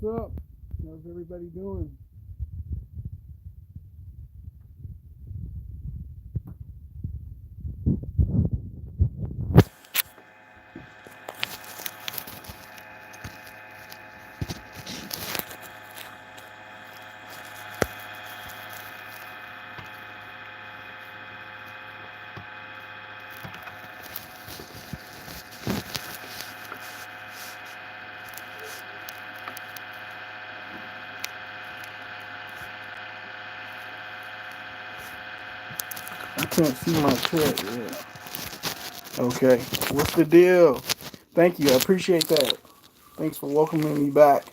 up? How's everybody doing? I can't see my chat yet. Okay, what's the deal? Thank you, I appreciate that. Thanks for welcoming me back.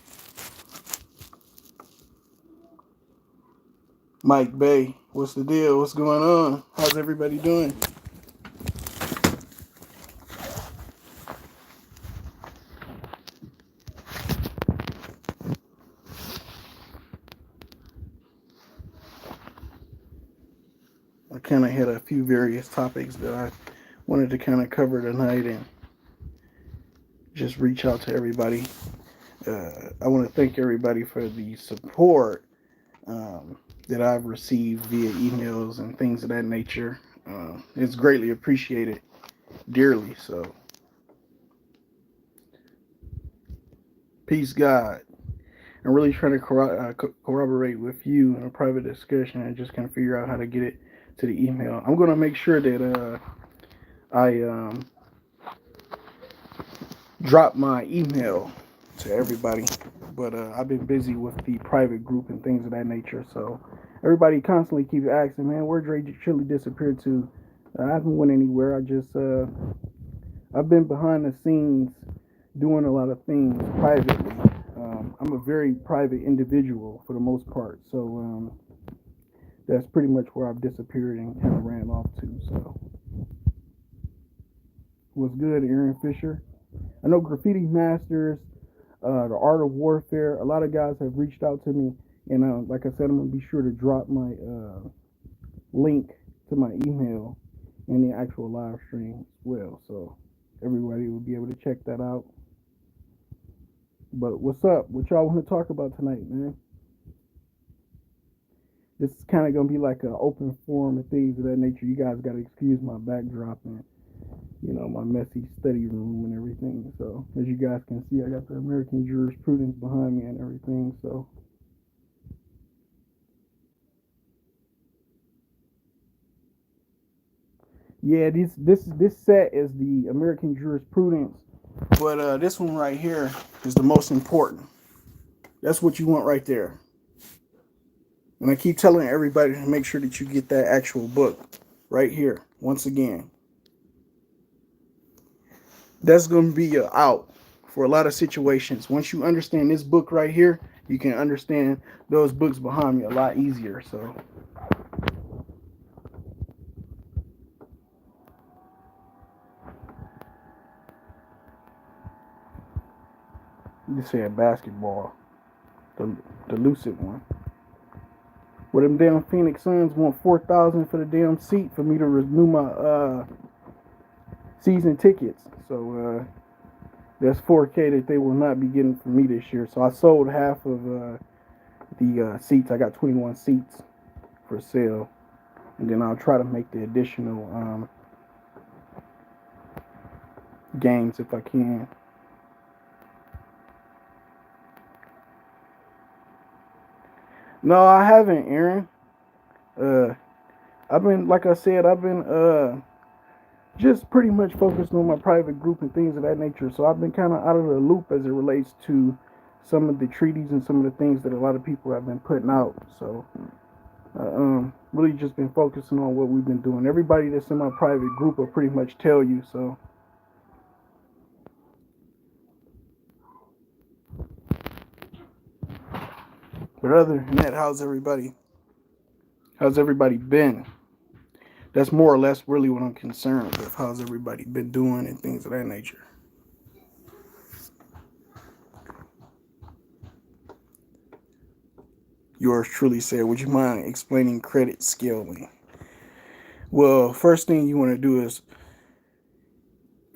Mike Bay, what's the deal? What's going on? How's everybody doing? I kind of had a few various topics that I wanted to kind of cover tonight and just reach out to everybody. I want to thank everybody for the support that I've received via emails and things of that nature. It's greatly appreciated, dearly. So, peace, God. I'm really trying to corroborate with you in a private discussion and just kind of figure out how to get it to the email. I'm going to make sure that I drop my email to everybody. But I've been busy with the private group and things of that nature. So everybody constantly keeps asking, man, where DreChilly disappeared to? I haven't went anywhere. I've been behind the scenes doing a lot of things privately. I'm a very private individual for the most part. So that's pretty much where I've disappeared and kind of ran off to. So what's good, Aaron Fisher? I know Graffiti Masters, the Art of Warfare. A lot of guys have reached out to me, and like I said, I'm gonna be sure to drop my link to my email in the actual live stream as well, so everybody will be able to check that out. But what's up? What y'all want to talk about tonight, man? This is kind of gonna be like an open forum and things of that nature. You guys gotta excuse my backdrop and my messy study room and everything. So as you guys can see, I got the American jurisprudence behind me and everything. So yeah, this set is the American jurisprudence, but this one right here is the most important. That's what you want right there. And I keep telling everybody to make sure that you get that actual book right here. Once again, that's going to be your out for a lot of situations. Once you understand this book right here, you can understand those books behind me a lot easier. So you said basketball, the the lucid one. Well, them damn Phoenix Suns want 4,000 for the damn seat for me to renew my season tickets. So that's 4K that they will not be getting from me this year. So I sold half of the seats. I got 21 seats for sale, and then I'll try to make the additional games if I can. No, I haven't, Aaron. Uh, I've been, like I said, I've been just pretty much focused on my private group and things of that nature. So I've been kind of out of the loop as it relates to some of the treaties and some of the things that a lot of people have been putting out. So really just been focusing on what we've been doing. Everybody that's in my private group will pretty much tell you. So, but other than that, how's everybody? How's everybody been? That's more or less really what I'm concerned with. How's everybody been doing and things of that nature. Yours truly said, would you mind explaining credit scaling? Well, first thing you want to do is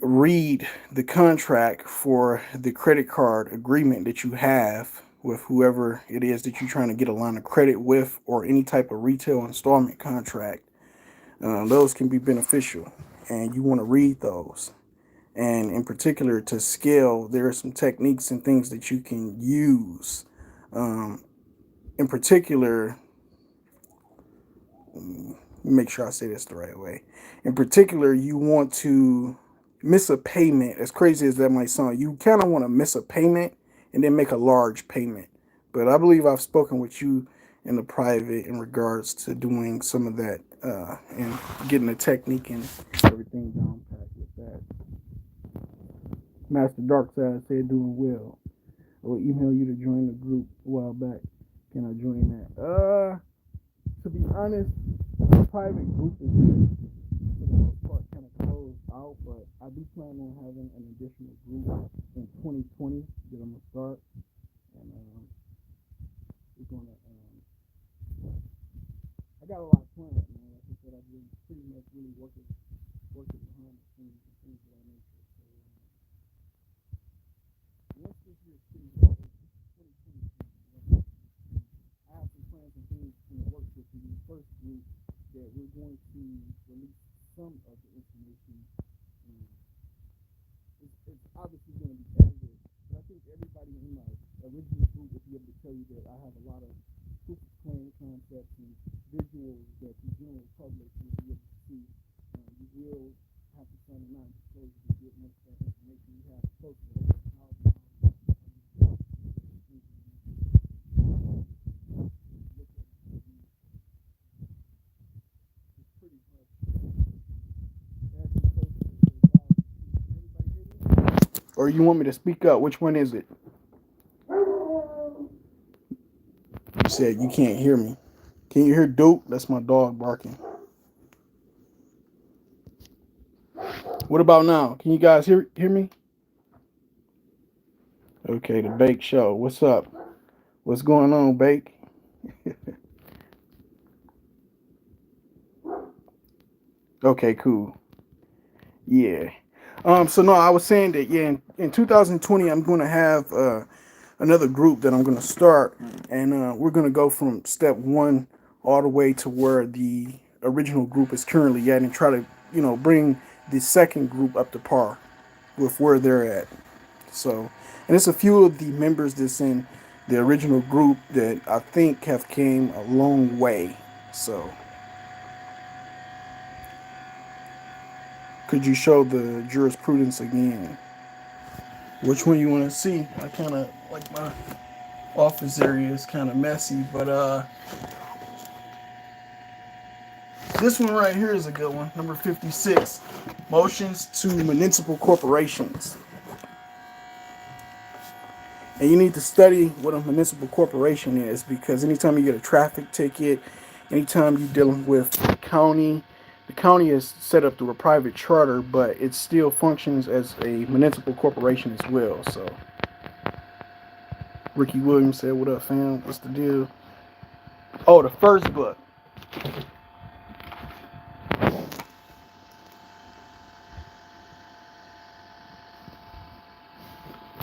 read the contract for the credit card agreement that you have with whoever it is that you're trying to get a line of credit with, or any type of retail installment contract. Those can be beneficial, and you want to read those. And in particular, to scale, there are some techniques and things that you can use. Um, in particular, make sure I say this the right way. In particular, you want to miss a payment. As crazy as that might sound, you kind of want to miss a payment and then make a large payment. But I believe I've spoken with you in the private in regards to doing some of that, and getting the technique and everything down pat with that. Master Darkside said doing well. I will email you to join the group a while back. Can I join that? To be honest, the private group is for the most part kind of closed out, but I do plan on having an additional group in 2020 that I'm gonna start, and we're gonna. I got a lot planned, man. Like I said, I've been pretty much really working behind the scenes and things of that nature. So once this year's pretty much 2020, I have some plans and things in the works with the first group that we're going to release some of the information. Um, it's obviously going to be edited, but I think everybody in my original group will be able to tell you that I have a lot of proof of claim concepts and visuals that the general public will be able to see. You will have to sign a non-disclosure to get most of that information. You have close to over 1,000 pretty much or you want me to speak up? Which one is it? You said you can't hear me. Can you hear Duke? That's my dog barking. What about now? Can you guys hear me? Okay, the Bake Show. What's up? What's going on, Bake? Okay, cool. Yeah. So no, I was saying that yeah, in 2020 I'm going to have another group that I'm going to start, and we're going to go from step one all the way to where the original group is currently at, and try to bring the second group up to par with where they're at. So, and it's a few of the members that's in the original group that I think have came a long way. So, could you show the jurisprudence again? Which one you want to see? I kind of like my office area is kind of messy, but this one right here is a good one. Number 56, motions to municipal corporations. And you need to study what a municipal corporation is, because anytime you get a traffic ticket, anytime you're dealing with the county is set up through a private charter, but it still functions as a municipal corporation as well. So, Ricky Williams said, "What up, fam? What's the deal?" Oh, the first book.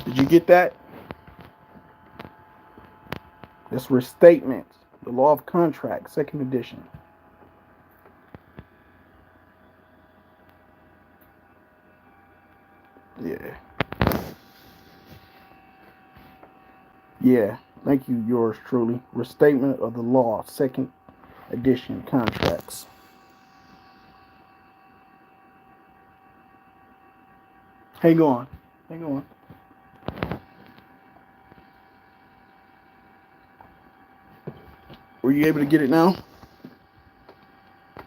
Did you get that? That's Restatement, the Law of Contract, second edition. Yeah. Yeah. Thank you, yours truly. Restatement of the Law, second edition contracts. Hang on. Hang on. Were you able to get it now?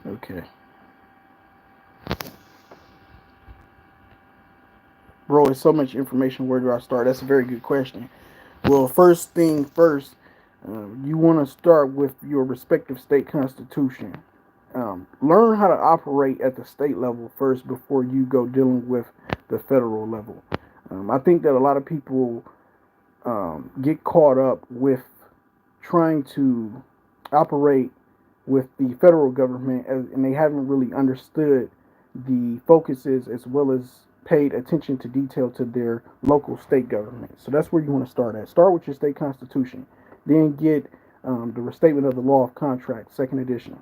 Okay. Bro, it's so much information. Where do I start? That's a very good question. Well, first thing first, you want to start with your respective state constitution. Learn how to operate at the state level first before you go dealing with the federal level. I think that a lot of people get caught up with trying to operate with the federal government, and they haven't really understood the focuses as well as paid attention to detail to their local state government. So that's where you want to start at. Start with your state constitution, then get the restatement of the law of contracts, second edition.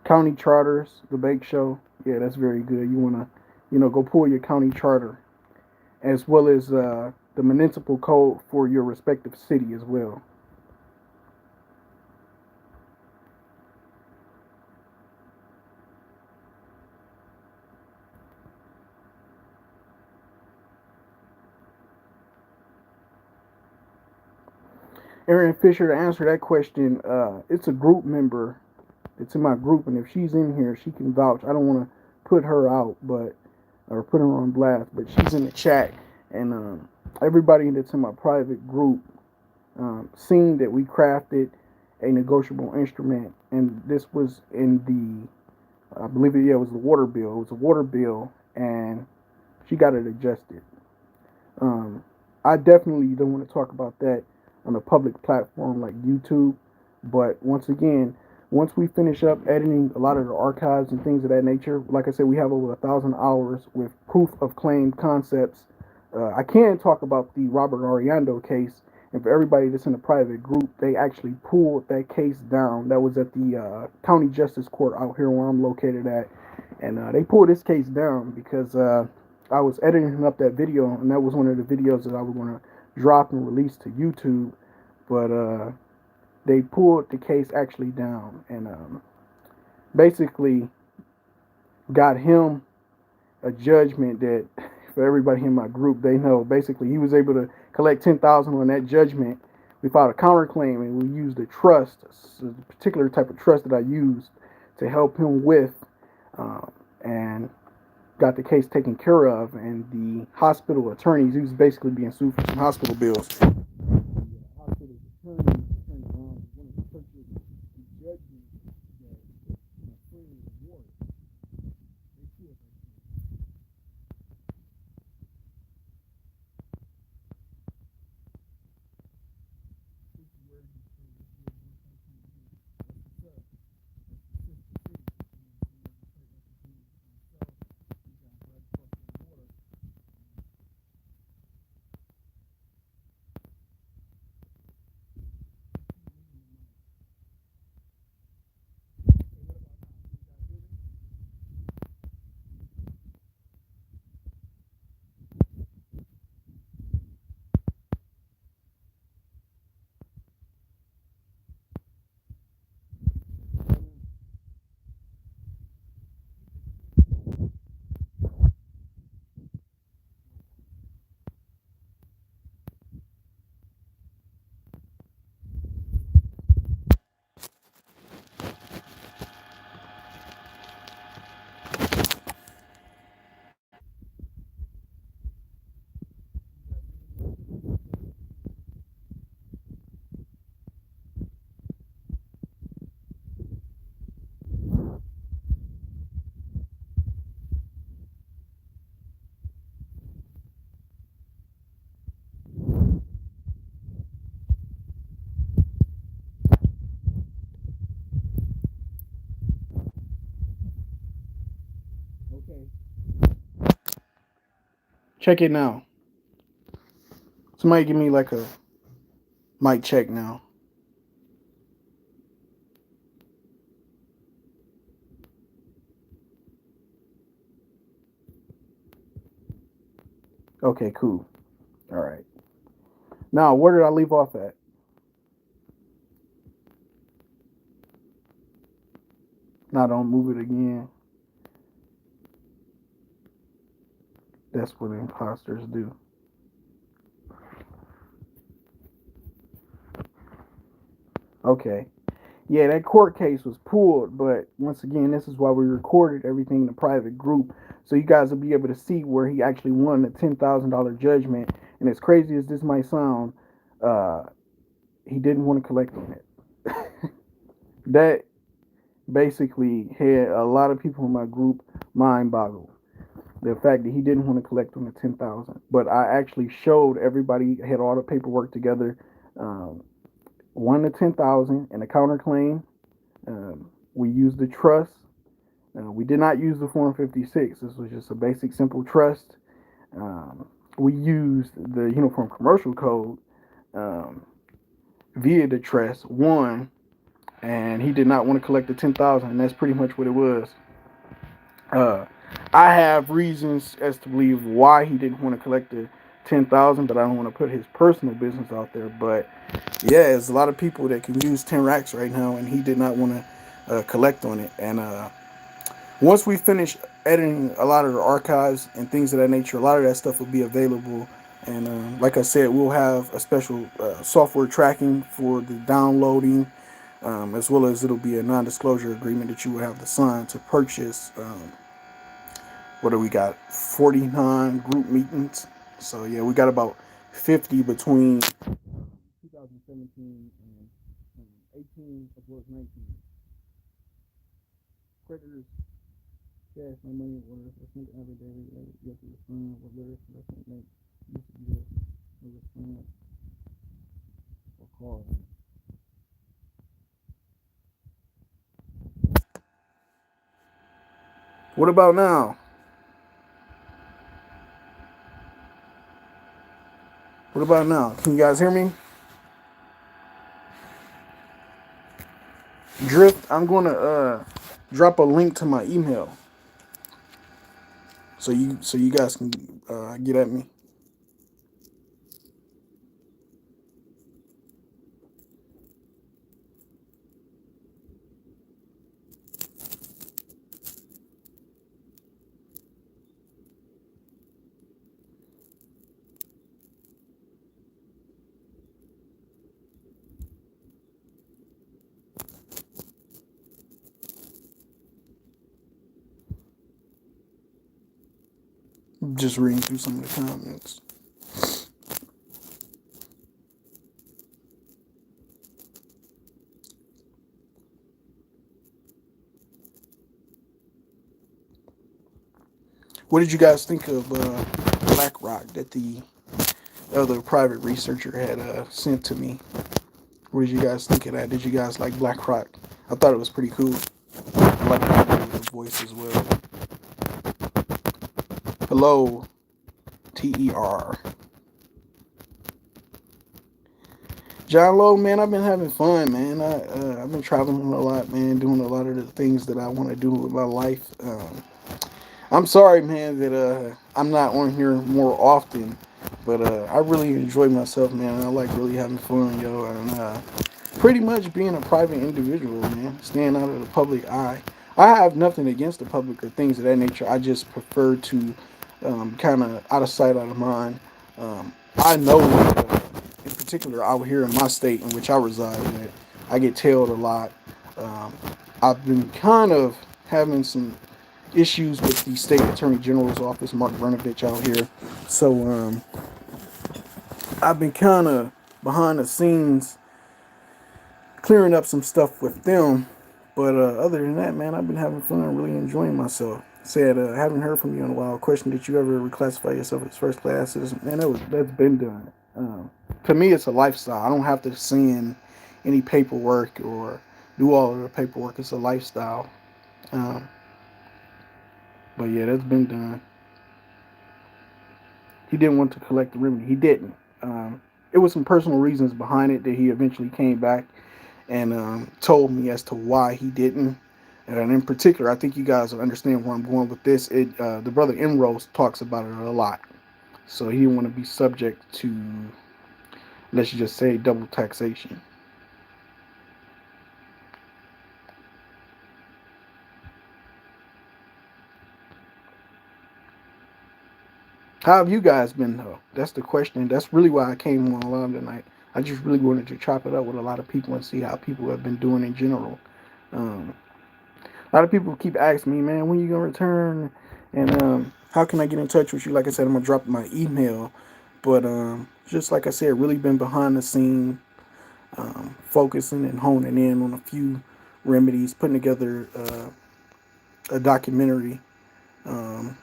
County charters, the bake show. Yeah, that's very good. You want to, go pull your county charter as well as the municipal code for your respective city as well. Erin Fisher, to answer that question, it's a group member. It's in my group, and if she's in here, she can vouch. I don't want to put her out, but or put her on blast, but she's in the chat, and everybody that's in my private group seen that we crafted a negotiable instrument, and this was in I believe it, yeah, it was the water bill. It was a water bill, and she got it adjusted. Um, I definitely don't want to talk about that on a public platform like YouTube, but once again, once we finish up editing a lot of the archives and things of that nature, like I said, we have over 1,000 hours with proof of claim concepts. I can talk about the Robert Ariando case, and for everybody that's in the private group, they actually pulled that case down. That was at the county justice court out here where I'm located at, and they pulled this case down because I was editing up that video, and that was one of the videos that I was going to drop and release to YouTube, but they pulled the case actually down, and basically got him a judgment that, for everybody in my group, they know. Basically, he was able to collect 10,000 on that judgment. We filed a counterclaim, and we used a trust, a particular type of trust that I used to help him with, and got the case taken care of. And the hospital attorneys, he was basically being sued for some hospital bills. The hospital attorneys turned around and wanted to purchase the judgment that my friend awarded. They sued us. This is where he said, this is where he said, that's the sister city. Okay. Check it now. Somebody give me like a mic check now. Okay, cool. All right. Now, where did I leave off at? Now, don't move it again. That's what imposters do. Okay. Yeah, that court case was pulled, but once again, this is why we recorded everything in a private group, so you guys will be able to see where he actually won the $10,000 judgment. And as crazy as this might sound, uh, he didn't want to collect on it. That basically had a lot of people in my group mind boggled. The fact that he didn't want to collect on the 10,000, but I actually showed everybody, had all the paperwork together, um, won the 10,000 and a counterclaim. We used the trust. We did not use the Form 56. This was just a basic, simple trust. Um, we used the Uniform Commercial Code um, via the trust. One, and he did not want to collect the 10,000, and that's pretty much what it was. Uh, I have reasons as to believe why he didn't want to collect the 10,000, but I don't want to put his personal business out there. But yeah, there's a lot of people that can use 10 racks right now, and he did not want to collect on it. And once we finish editing a lot of the archives and things of that nature, a lot of that stuff will be available. And like I said, we'll have a special software tracking for the downloading, as well as it'll be a non-disclosure agreement that you will have to sign to purchase. What do we got? 49 group meetings. So yeah, we got about 50 between 2017 and 18 as well as 19. Creditors, cash, no money, orders, that's every day. You have to respond with letters, that's what make used to be a response or call. What about now? What about now? Can you guys hear me? Drift, I'm gonna drop a link to my email so you guys can get at me. Just reading through some of the comments. What did you guys think of BlackRock that the other private researcher had sent to me? What did you guys think of that? Did you guys like BlackRock? I thought it was pretty cool. I like the voice as well. Hello, TER. John Lowe, man, I've been having fun, man. I've been traveling a lot, man, doing a lot of the things that I want to do with my life. I'm sorry, man, that I'm not on here more often, but I really enjoy myself, man. I like really having fun, yo, and pretty much being a private individual, man, staying out of the public eye. I have nothing against the public or things of that nature. I just prefer to kind of out of sight, out of mind. I know, in particular, out here in my state in which I reside, that I get tailed a lot. Um, I've been kind of having some issues with the state attorney general's office, Mark Brnovich, out here. So I've been kind of behind the scenes clearing up some stuff with them. But other than that, man, I've been having fun, really enjoying myself. Said, haven't heard from you in a while. Question: did you ever reclassify yourself as first class citizen? Man, that's been done. To me, it's a lifestyle. I don't have to send any paperwork or do all of the paperwork. It's a lifestyle. Um, but yeah, that's been done. He didn't want to collect the remedy. He didn't. It was some personal reasons behind it that he eventually came back and told me as to why he didn't. And in particular, I think you guys will understand where I'm going with this. The brother Enrose talks about it a lot. So he didn't want to be subject to, let's just say, double taxation. How have you guys been, though? That's the question. That's really why I came on live tonight. I just really wanted to chop it up with a lot of people and see how people have been doing in general. Um, a lot of people keep asking me, man, when you gonna return, and how can I get in touch with you? Like I said, I'm gonna drop my email, but just like I said, really been behind the scene, focusing and honing in on a few remedies, putting together a documentary. Um,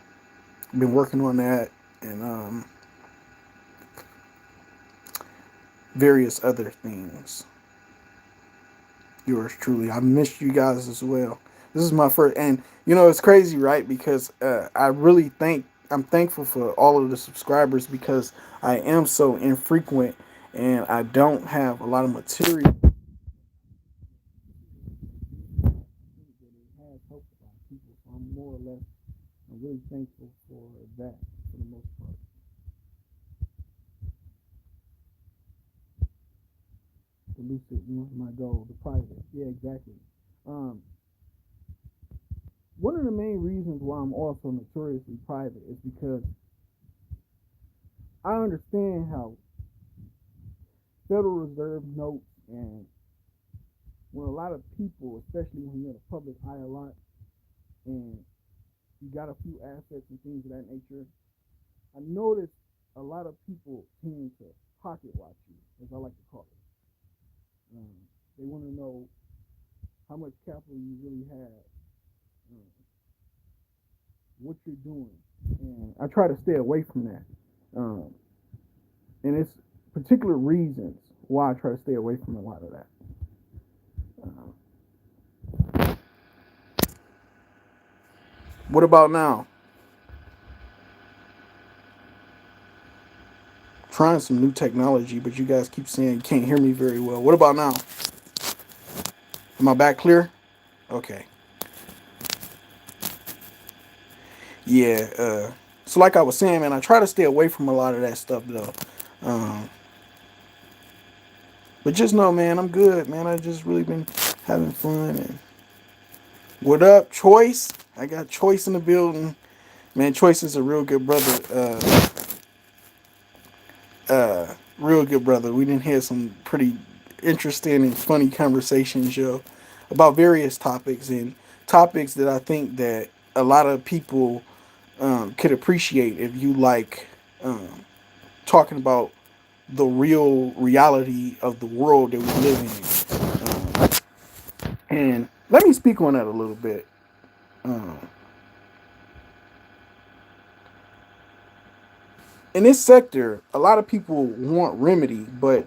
been working on that and various other things. yours truly. I missed you guys as well. This is my first, and you know it's crazy, right? Because I'm thankful for all of the subscribers because I am so infrequent and I don't have a lot of material. It has helped a lot of people, so I'm more or less, I'm really thankful for that for the most part. The lucid, my goal, the private, yeah, exactly. Um, One of the main reasons why I'm also notoriously private is because I understand how Federal Reserve notes and when a lot of people, especially when you're in the public eye a lot and you got a few assets and things of that nature, I noticed a lot of people tend to pocket watch you, as I like to call it. They want to know how much capital you really have, um, what you're doing, and I try to stay away from that. Um, and it's particular reasons why I try to stay away from a lot of that. Uh, what about now? Trying some new technology, but you guys keep saying you can't hear me very well. What about now? Am I back clear? Okay. Yeah. So like I was saying, man, I try to stay away from a lot of that stuff though. Um, but just know, man, I'm good, man. I just really been having fun. And what up, Choice? I got Choice in the building, man. Choice is a real good brother. Real good brother. We didn't have some pretty interesting and funny conversations, yo, about various topics and topics that I think that a lot of people could appreciate if you like um, talking about the real reality of the world that we live in. And let me speak on that a little bit. Um, in this sector, a lot of people want remedy, but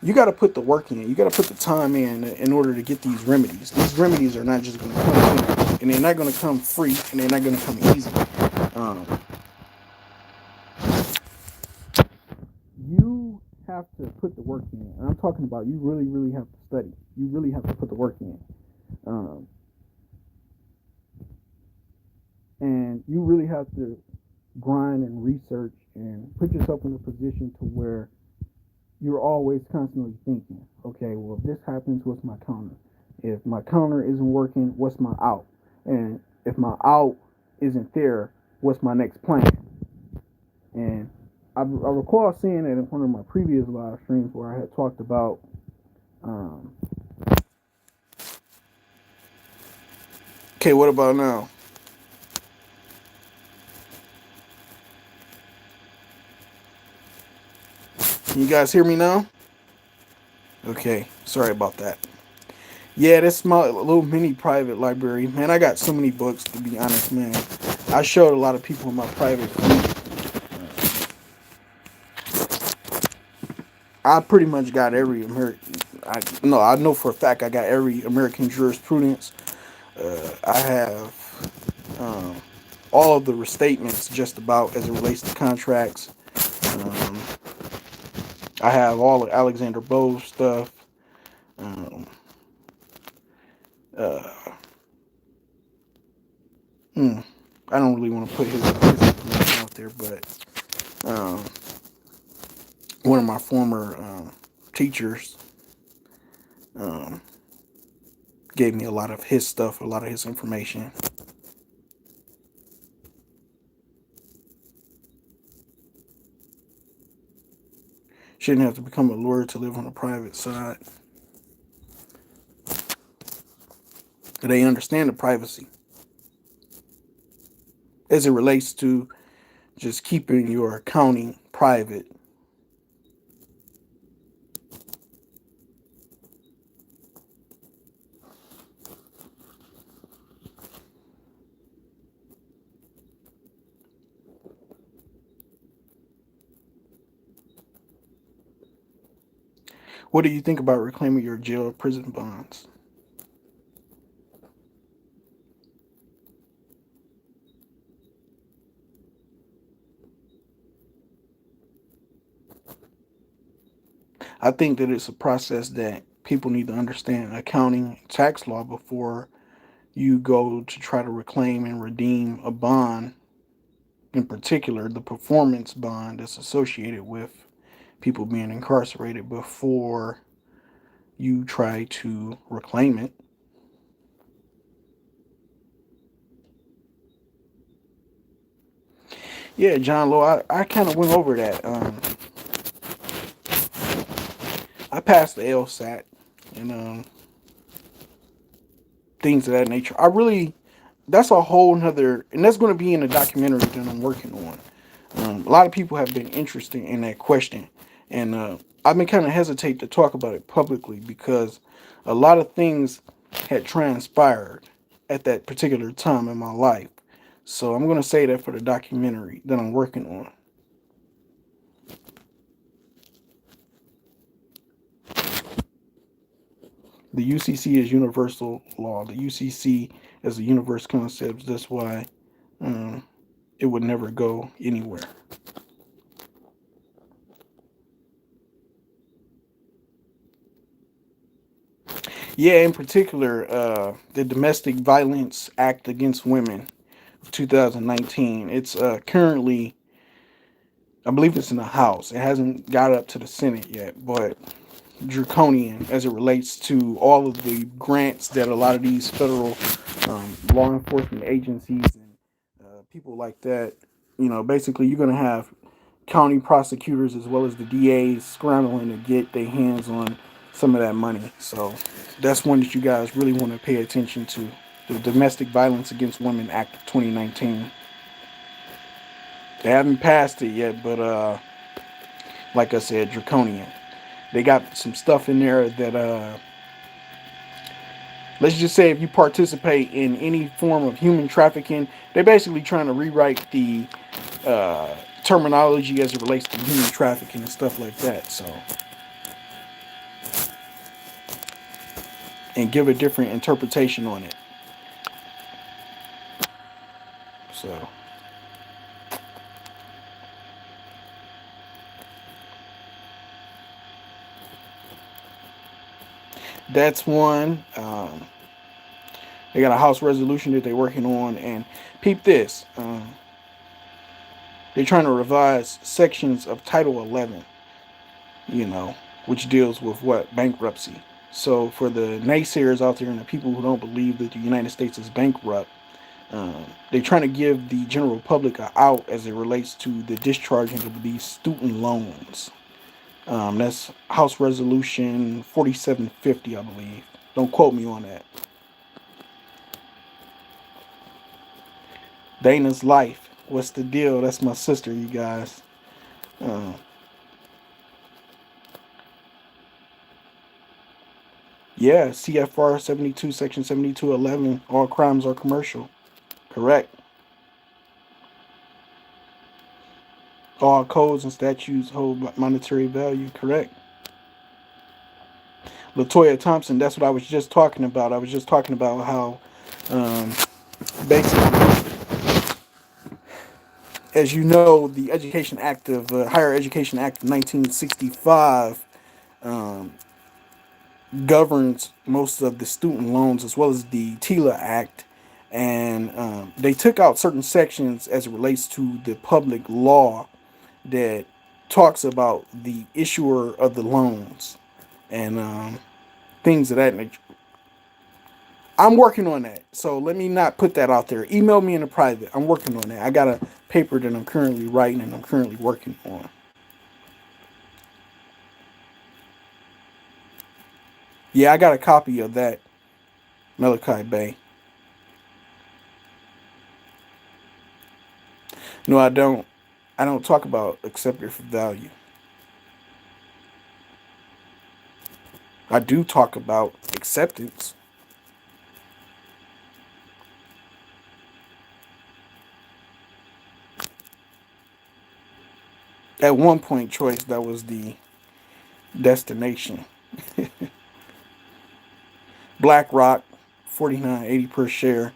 you got to put the work in. You got to put the time in order to get these remedies. These remedies are not just going to come, and they're not going to come free, and they're not going to come easy. Um, you have to put the work in, and I'm talking about you really, really have to study. You really have to put the work in, um, and you really have to grind and research and put yourself in a position to where you're always constantly thinking, okay, well, if this happens, what's my counter? If my counter isn't working, what's my out? And if my out isn't there, what's my next plan? And I recall seeing it in one of my previous live streams where I had talked about, um, okay, what about now? Can you guys hear me now? Okay, sorry about that. Yeah, that's my little mini private library. Man, I got so many books, to be honest, man. I showed a lot of people in my private group. I pretty much got every American. I know for a fact I got every American jurisprudence. I have um, all of the restatements just about as it relates to contracts. Um, I have all of Alexander Bowes stuff. Um, uh, hmm, I don't really want to put his information out there, but um, one of my former teachers um, gave me a lot of his stuff, a lot of his information. Shouldn't have to become a lawyer to live on the private side. They understand the privacy as it relates to just keeping your accounting private. What do you think about reclaiming your jail or prison bonds? I think that it's a process that people need to understand accounting, tax law before you go to try to reclaim and redeem a bond, in particular the performance bond that's associated with people being incarcerated before you try to reclaim it. Yeah, John Lowe, I kind of went over that. I passed the LSAT and things of that nature. I really, that's a whole nother, and that's going to be in a documentary that I'm working on. A lot of people have been interested in that question, and I've been kind of hesitate to talk about it publicly because a lot of things had transpired at that particular time in my life. So I'm going to say that for the documentary that I'm working on. The UCC is universal law. The UCC is a universe concept. That's why um, it would never go anywhere. Yeah, in particular, the Domestic Violence Act Against Women of 2019. It's currently, I believe it's in the House. It hasn't got up to the Senate yet, but draconian as it relates to all of the grants that a lot of these federal law enforcement agencies and people like that, basically you're going to have county prosecutors as well as the DAs scrambling to get their hands on some of that money. So that's one that you guys really want to pay attention to. The Domestic Violence Against Women Act of 2019. They haven't passed it yet, but like I said, draconian. They got some stuff in there that let's just say if you participate in any form of human trafficking, they're basically trying to rewrite the terminology as it relates to human trafficking and stuff like that. So, and give a different interpretation on it. So, that's one. They got a House resolution that they're working on, and peep this. They're trying to revise sections of Title 11, which deals with what? Bankruptcy. So for the naysayers out there and the people who don't believe that the United States is bankrupt, they're trying to give the general public a out as it relates to the discharging of these student loans. That's House Resolution 4750, I believe. Don't quote me on that. Dana's Life. What's the deal? That's my sister, you guys. Uh, yeah, CFR 72, Section 7211. All crimes are commercial. Correct. All codes and statutes hold monetary value. Correct. Latoya Thompson, that's what I was just talking about. I was just talking about how um, basically, as you know, the Education Act of Higher Education Act of 1965 um, governs most of the student loans as well as the TILA Act, and they took out certain sections as it relates to the public law that talks about the issuer of the loans and things of that nature. I'm working on that. So let me not put that out there. Email me in a private. I'm working on that. I got a paper that I'm currently writing and I'm currently working on. Yeah, I got a copy of that, Malachi Bay. No, I don't. I don't talk about accepted for value. I do talk about acceptance. At one point, choice that was the destination. BlackRock, 49.80 per share.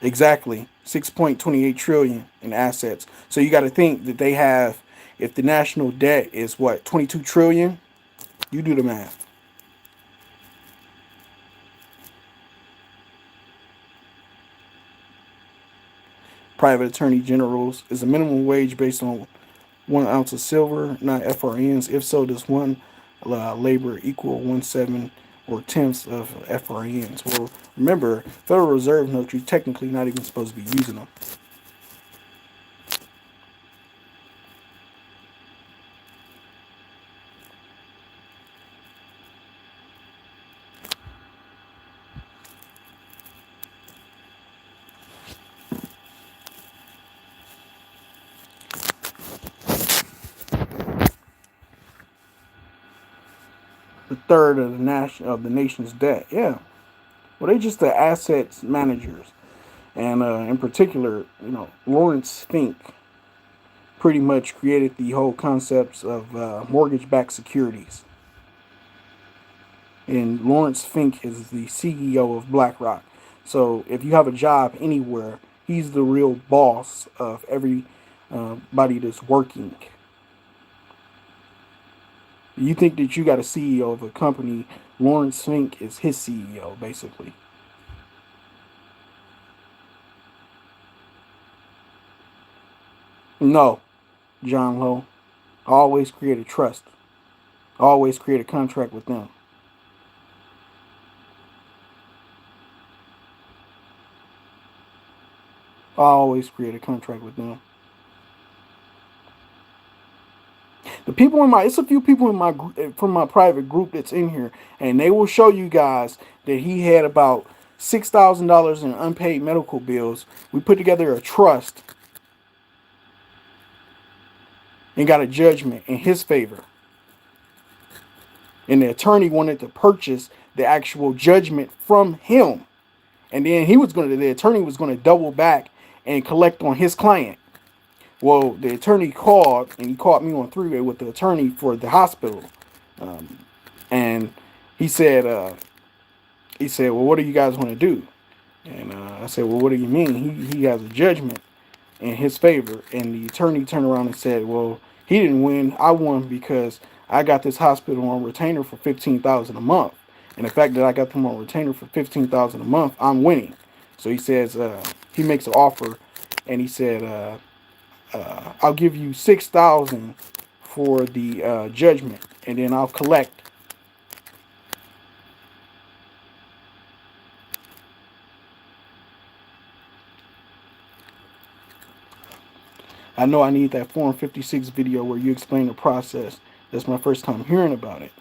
Exactly. 6.28 trillion in assets. So you got to think that they have If the national debt is what, 22 trillion, you do the math. Private attorney generals is a minimum wage based on 1 ounce of silver, not FRNs. If so, does one labor equal 1/7 or tenths of FRNs? Well, remember, Federal Reserve notes you're technically not even supposed to be using them. The third of the nation's debt. Yeah. Well, they just the assets managers, and in particular, Lawrence Fink pretty much created the whole concepts of mortgage-backed securities. And Lawrence Fink is the CEO of BlackRock. So if you have a job anywhere, he's the real boss of everybody that's working. You think that you got a CEO of a company, Lawrence Fink is his CEO, basically. No, John Lowe. Always create a trust. Always create a contract with them. Always create a contract with them. The people in my, it's a few people in my from my private group that's in here, and they will show you guys that he had about $6,000 in unpaid medical bills. We put together a trust and got a judgment in his favor. And the attorney wanted to purchase the actual judgment from him. And then the attorney was going to double back and collect on his client. Well, the attorney called, and he called me on three-way with the attorney for the hospital. And he said, well, what do you guys want to do? And I said, well, what do you mean? He has a judgment in his favor. And the attorney turned around and said, well, he didn't win. I won because I got this hospital on retainer for $15,000 a month. And the fact that I got them on retainer for $15,000 a month, I'm winning. So he says, he makes an offer, and he said, I'll give you $6,000 for the judgment, and then I'll collect. I know I need that Form 56 video where you explain the process. That's my first time hearing about it.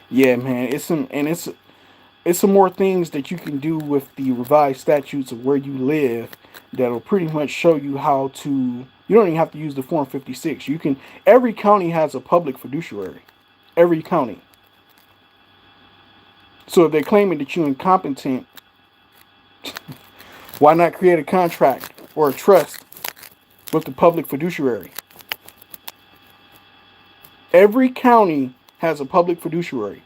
Yeah, man, it's some more things that you can do with the revised statutes of where you live that'll pretty much show you how to. You don't even have to use the Form 56. You can. Every county has a public fiduciary. Every county. So if they're claiming that you're incompetent, why not create a contract or a trust with the public fiduciary? Every county has a public fiduciary.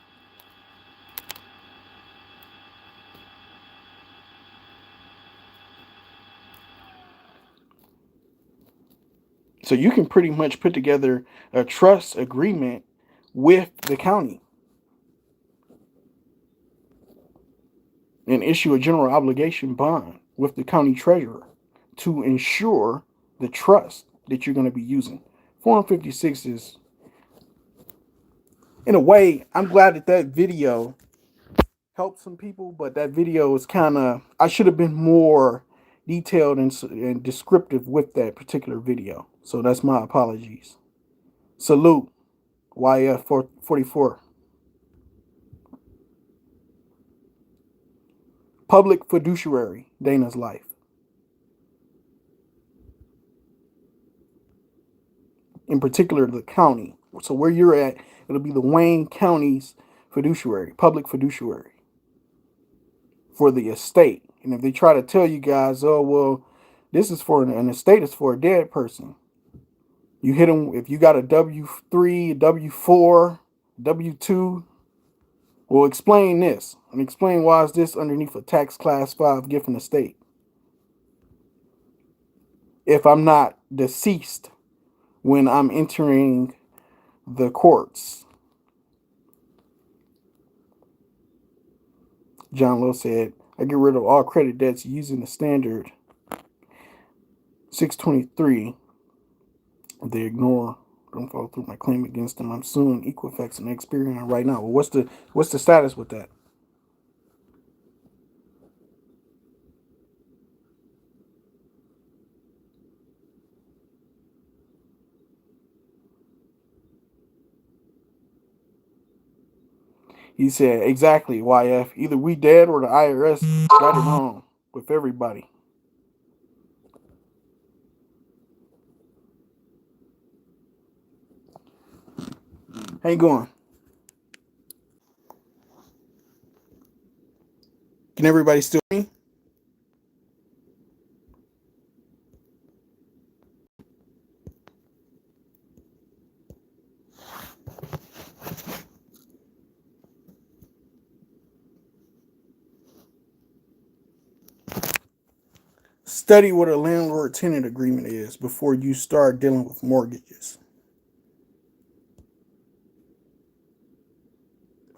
So you can pretty much put together a trust agreement with the county and issue a general obligation bond with the county treasurer to ensure the trust that you're going to be using. Form 56 is, in a way, I'm glad that video helped some people, but that video is kind of, I should have been more detailed and descriptive with that particular video. So that's my apologies. Salute, YF44. Public fiduciary, Dana's life. In particular, the county. So where you're at, it'll be the Wayne County's fiduciary, public fiduciary for the estate. And if they try to tell you guys, oh, well, this is for an estate is for a dead person. You hit them, if you got a W-3, W-4, W-2, well, explain this. And explain why is this underneath a tax class 5 gift and estate. If I'm not deceased when I'm entering the courts. John Lowe said, I get rid of all credit debts using the standard 623. If they ignore, don't follow through my claim against them, I'm suing Equifax and Experian right now. Well, what's the status with that? He said, exactly, YF. Either we dead or the IRS got it wrong with everybody. How you going? Can everybody still hear me? Study what a landlord-tenant agreement is before you start dealing with mortgages.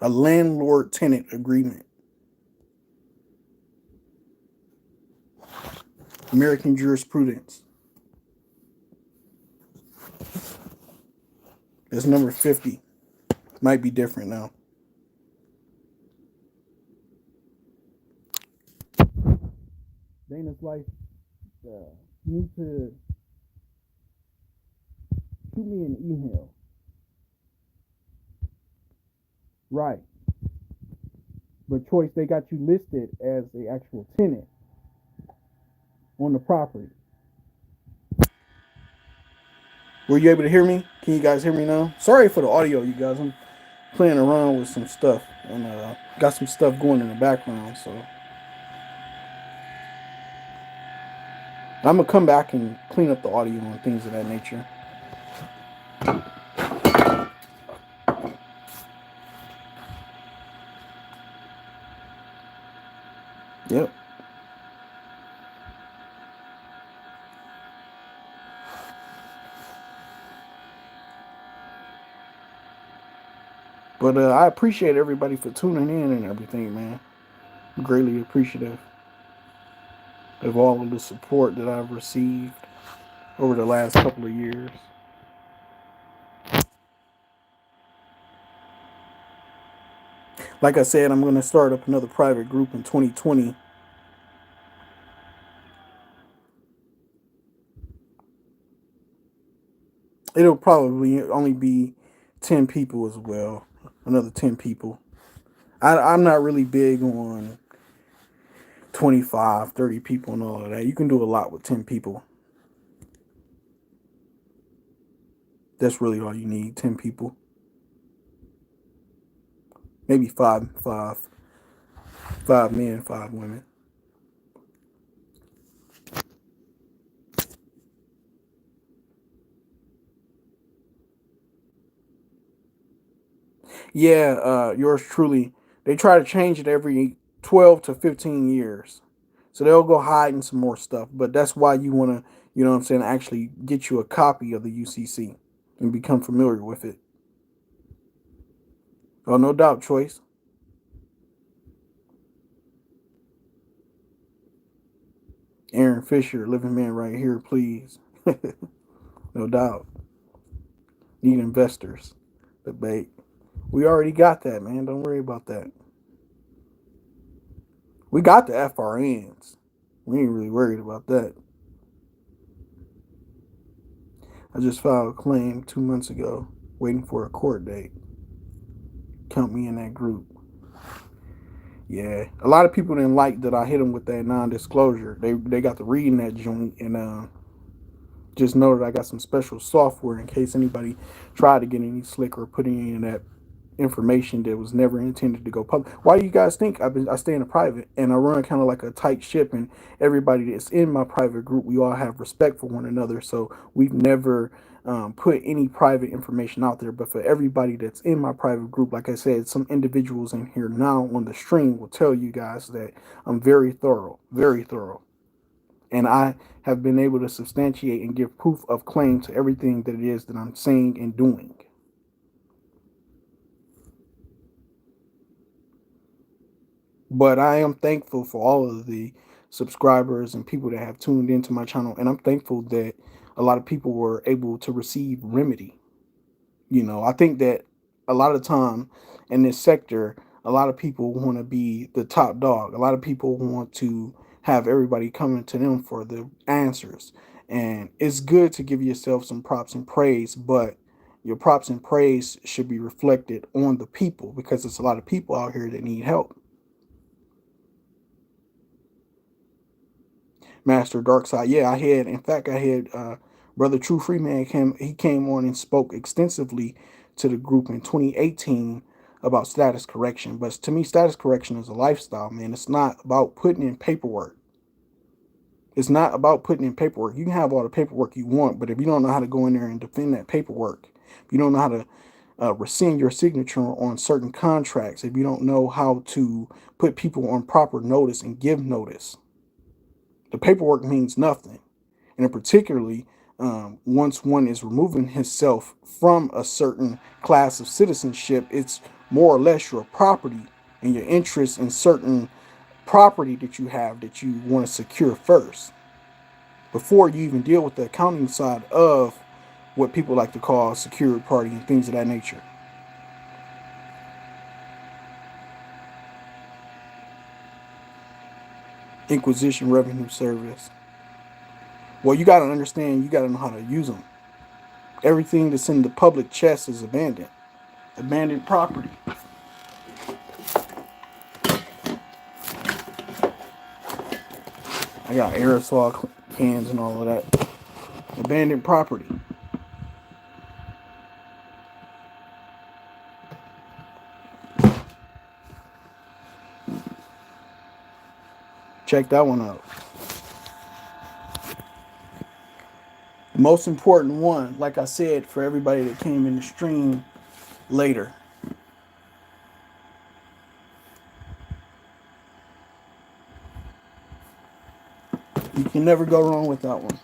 A landlord-tenant agreement. American jurisprudence. It's number 50. Might be different now. Dana's life. You need to shoot me an email. Right. But Choice, they got you listed as the actual tenant on the property. Were you able to hear me? Can you guys hear me now? Sorry for the audio, you guys. I'm playing around with some stuff and got some stuff going in the background. So I'm gonna come back and clean up the audio and things of that nature. Yep. But I appreciate everybody for tuning in and everything, man. I'm greatly appreciative of all of the support that I've received over the last couple of years. Like I said, I'm going to start up another private group in 2020. It'll probably only be 10 people as well. Another 10 people. I'm not really big on 25, 30 people and all of that. You can do a lot with 10 people. That's really all you need, 10 people. Maybe five men, 5 women. Yeah, yours truly. They try to change it every 12 to 15 years. So they'll go hiding some more stuff. But that's why you want to, you know what I'm saying, actually get you a copy of the UCC and become familiar with it. Oh, no doubt, Choice. Aaron Fisher, living man right here, please. No doubt. Need investors. Debate. We already got that, man. Don't worry about that. We got the FRNs. We ain't really worried about that. I just filed a claim 2 months ago, waiting for a court date. Count me in that group. Yeah, a lot of people didn't like that I hit them with that non-disclosure. They got to reading that joint and just know that I got some special software in case anybody tried to get any slick or put any of that information that was never intended to go public. Why do you guys think I stay in a private and I run kind of like a tight ship, and everybody that's in my private group, we all have respect for one another. So we've never put any private information out there. But for everybody that's in my private group, like I said, some individuals in here now on the stream will tell you guys that I'm very thorough, very thorough. And I have been able to substantiate and give proof of claim to everything that it is that I'm saying and doing. But I am thankful for all of the subscribers and people that have tuned into my channel. And I'm thankful that a lot of people were able to receive remedy. I think that a lot of time in this sector, a lot of people want to be the top dog. A lot of people want to have everybody coming to them for the answers. And it's good to give yourself some props and praise, but your props and praise should be reflected on the people because there's a lot of people out here that need help. Master Dark Side. Yeah, in fact, I had Brother True Freeman he came on and spoke extensively to the group in 2018 about status correction. But to me, status correction is a lifestyle, man. It's not about putting in paperwork. It's not about putting in paperwork. You can have all the paperwork you want, but if you don't know how to go in there and defend that paperwork, if you don't know how to rescind your signature on certain contracts, if you don't know how to put people on proper notice and give notice, the paperwork means nothing. And particularly once one is removing himself from a certain class of citizenship, it's more or less your property and your interest in certain property that you have that you want to secure first before you even deal with the accounting side of what people like to call secured party and things of that nature. Inquisition Revenue Service. Well, you got to understand, you got to know how to use them. Everything that's in the public chest is abandoned property. I got aerosol cans and all of that. Abandoned property. Check that one out. The most important one, like I said, for everybody that came in the stream later. You can never go wrong with that one.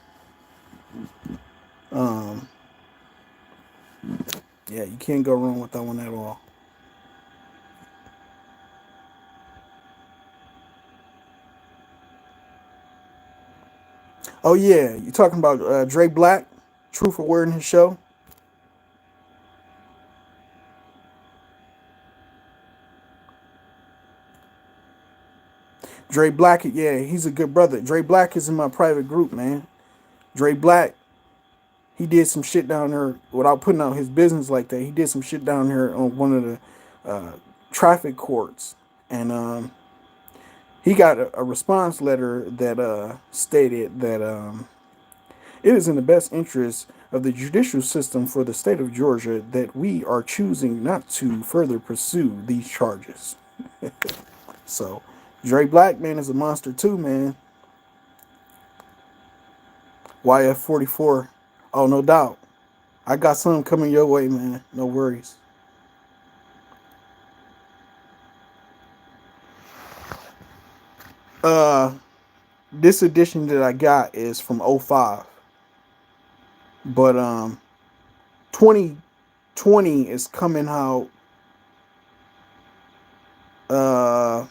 Um, yeah, you can't go wrong with that one at all. Oh yeah, you talking about Dre Black, Truth or Word in his show? Dre Black, yeah, he's a good brother. Dre Black is in my private group, man. Dre Black, he did some shit down there without putting out his business like that. He did some shit down here on one of the traffic courts, and he got a response letter that stated that it is in the best interest of the judicial system for the state of Georgia that we are choosing not to further pursue these charges. So, Dre Black, man, is a monster too, man. YF44. Oh, no doubt. I got something coming your way, man. No worries. Uh, this edition that I got is from '05, but 2020 is coming out. Uh,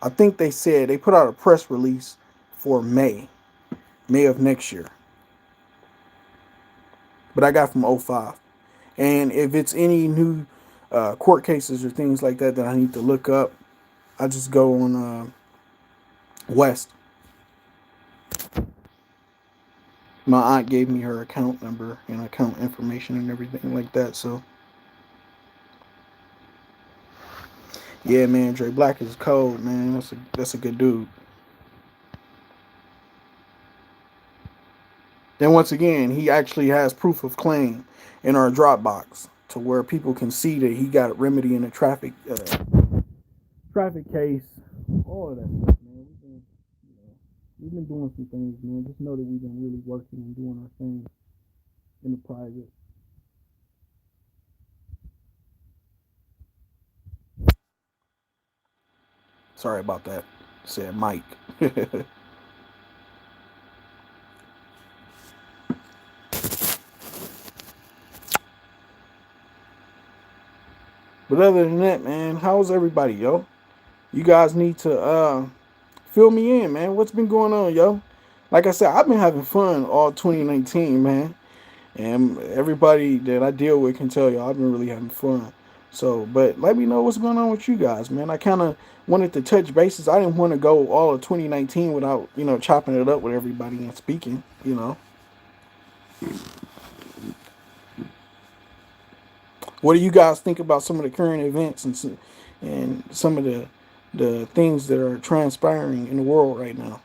I think they said they put out a press release for May of next year. But I got from '05, and if it's any new court cases or things like that that I need to look up, I just go on West. My aunt gave me her account number and account information and everything like that. So yeah, man, Dre Black is cold, man. That's a good dude. Then once again, he actually has proof of claim in our Dropbox to where people can see that he got a remedy in a traffic case. All of that stuff, man. We've been doing some things, man. Just know that we've been really working and doing our thing in the private. Sorry about that. Said Mike. But other than that, man, how's everybody, yo? You guys need to fill me in, man. What's been going on, yo? Like I said, I've been having fun all 2019, man. And everybody that I deal with can tell you I've been really having fun. So, but let me know what's going on with you guys, man. I kind of wanted to touch bases. I didn't want to go all of 2019 without, chopping it up with everybody and speaking. What do you guys think about some of the current events and some of the things that are transpiring in the world right now?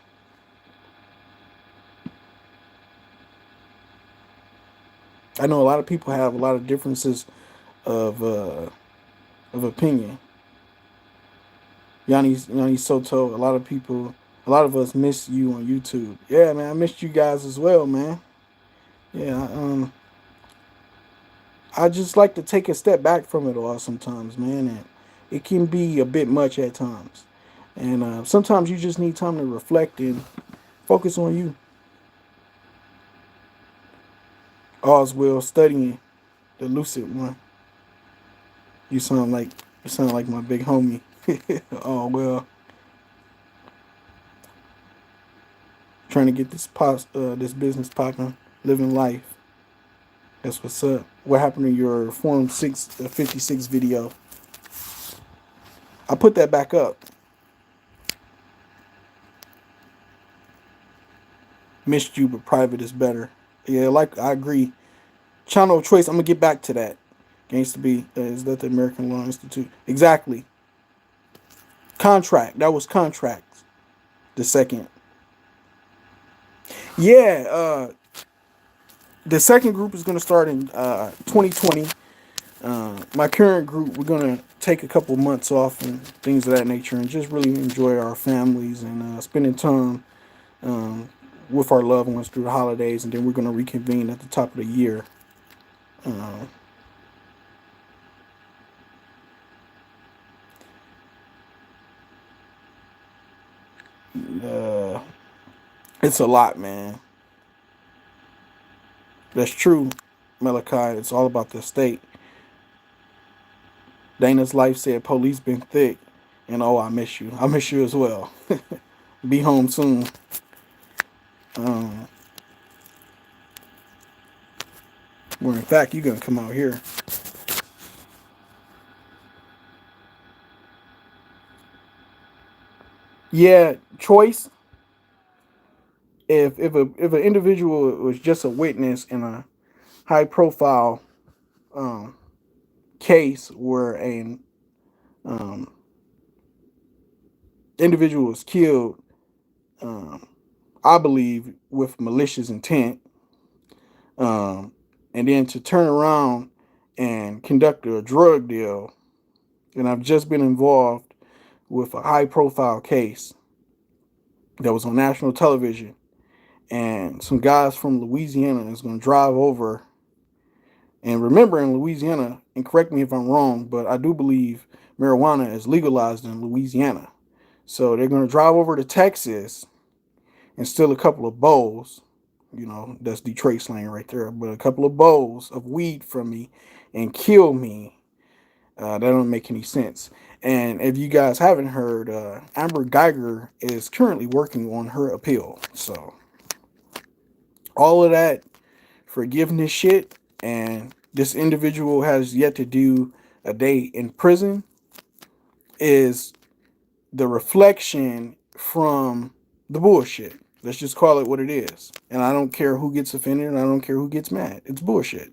I know a lot of people have a lot of differences of of opinion. Yanni Soto, a lot of us miss you on YouTube. Yeah, man, I missed you guys as well, man. Yeah, I just like to take a step back from it all sometimes, man, and it can be a bit much at times. And sometimes you just need time to reflect and focus on you. All's well studying the lucid one. You sound like you sound like my big homie. Oh well, trying to get this business popping, living life. That's what's up. What happened to your Form 56 video? I put that back up. Missed you, but private is better. Yeah, like I agree. Channel of choice. I'm gonna get back to that. Gangsta B is that the American Law Institute? Exactly. Contract. That was contract. The second. Yeah. The second group is gonna start in 2020. My current group, we're gonna take a couple months off and things of that nature, and just really enjoy our families and spending time um, with our loved ones through the holidays, and then we're gonna reconvene at the top of the year. Uh, uh, it's a lot, man. That's true, Malachi. It's all about the state. Dana's life said, "Police been thick," and oh, I miss you. I miss you as well. Be home soon. Um, Where in fact you're gonna come out here. Yeah, choice. If an individual was just a witness in a high profile um, case where an um, individual was killed, um, I believe with malicious intent, um, and then to turn around and conduct a drug deal, and I've just been involved with a high profile case that was on national television, and some guys from Louisiana is going to drive over. And remember, in Louisiana, and correct me if I'm wrong, but I do believe marijuana is legalized in Louisiana. So they're going to drive over to Texas and steal a couple of bowls. That's Detroit slang right there. But a couple of bowls of weed from me and kill me. That don't make any sense. And if you guys haven't heard, Amber Geiger is currently working on her appeal. So all of that forgiveness shit, and this individual has yet to do a day in prison, is the reflection from the bullshit. Let's just call it what it is. And I don't care who gets offended and I don't care who gets mad. It's bullshit.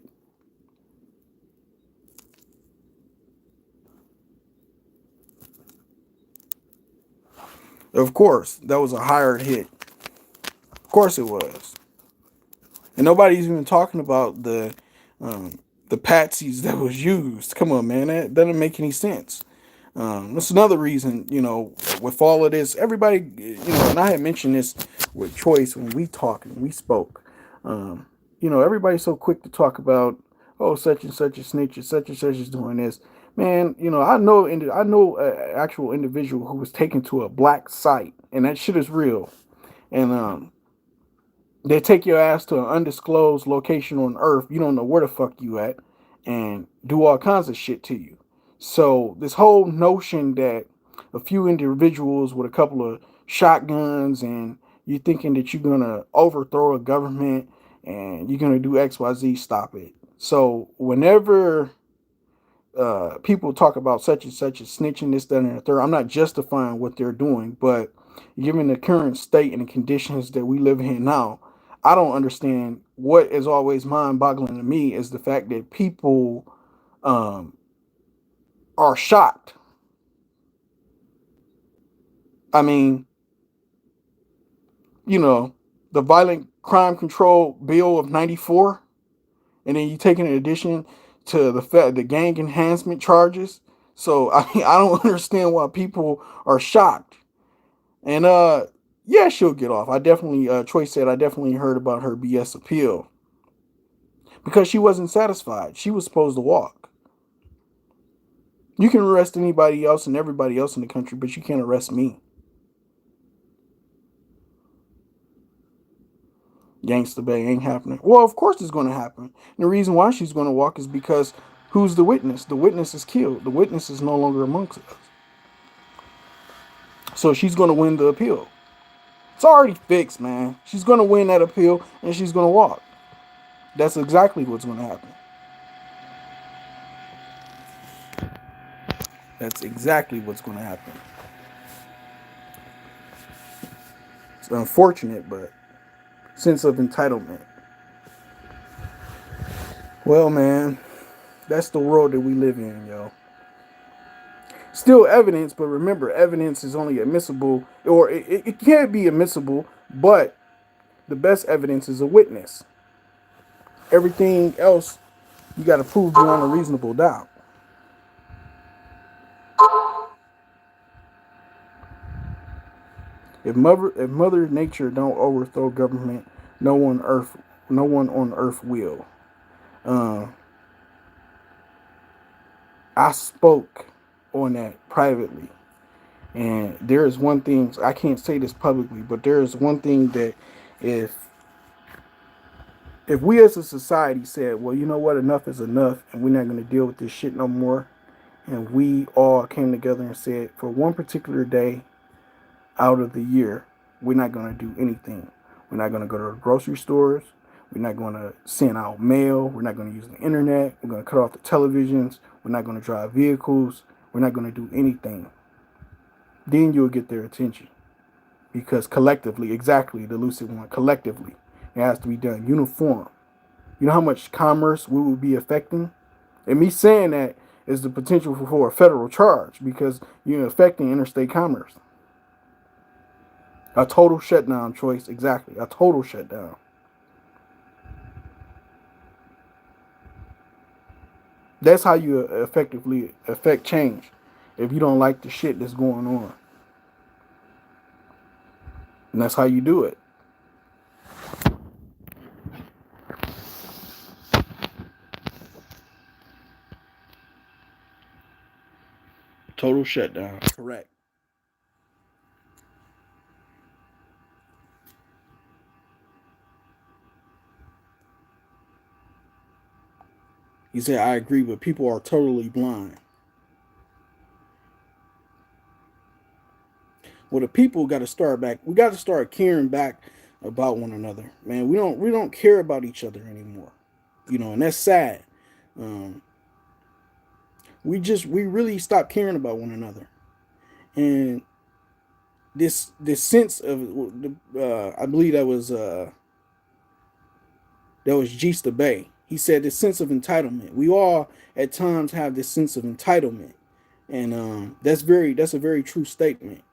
Of course, that was a hired hit. Of course it was. And nobody's even talking about the patsies that was used. Come on, man. That doesn't make any sense. That's another reason, with all of this, everybody, and I had mentioned this with Choice when we talked and we spoke. Um, Everybody's so quick to talk about, oh, such and such a snitch, or such and such is doing this. Man, I know an actual individual who was taken to a black site, and that shit is real. And they take your ass to an undisclosed location on Earth. You don't know where the fuck you at, and do all kinds of shit to you. So this whole notion that a few individuals with a couple of shotguns and you're thinking that you're gonna overthrow a government and you're gonna do XYZ, stop it. So whenever people talk about such and such as snitching, this, that, and the third, I'm not justifying what they're doing, but given the current state and the conditions that we live in now, I don't understand what is always mind boggling to me is the fact that people um, are shocked. I mean, you know, the violent crime control bill of 94, and then you take in addition to the gang enhancement charges. So I mean, I don't understand why people are shocked. And yeah, she'll get off. I definitely Troy said I definitely heard about her BS appeal because she wasn't satisfied. She was supposed to walk. You can arrest anybody else and everybody else in the country, but you can't arrest me. Gangsta Bay ain't happening. Well, of course it's going to happen. And the reason why she's going to walk is because who's the witness? The witness is killed. The witness is no longer amongst us. So she's going to win the appeal. It's already fixed, man. She's going to win that appeal and she's going to walk. That's exactly what's going to happen. That's exactly what's going to happen. It's unfortunate, but sense of entitlement. Well, man, that's the world that we live in, yo. Still evidence, but remember, evidence is only admissible, or it can be admissible, but the best evidence is a witness. Everything else, you got to prove beyond a reasonable doubt. If Mother Nature don't overthrow government, no one on earth will. Um, I spoke on that privately, and there is one thing I can't say this publicly, but there is one thing that if if we as a society said, well, you know what, enough is enough, and we're not going to deal with this shit no more, and we all came together and said, for one particular day out of the year, we're not going to do anything. We're not going to go to the grocery stores. We're not going to send out mail. We're not going to use the internet. We're going to cut off the televisions. We're not going to drive vehicles. We're not going to do anything. Then you'll get their attention. Because collectively, exactly, the lucid one, collectively, it has to be done uniform. You know how much commerce we would be affecting? And me saying that is the potential for a federal charge because you're affecting interstate commerce. A total shutdown, choice, exactly. A total shutdown. That's how you effectively affect change if you don't like the shit that's going on. And that's how you do it. Total shutdown. Correct. He said, I agree, but people are totally blind. Well, the people got to start back. We got to start caring back about one another, man. We don't care about each other anymore, and that's sad. Um, we really stopped caring about one another, and this sense of I believe that was Gista Bay. He said this sense of entitlement. We all at times have this sense of entitlement, and that's a very true statement.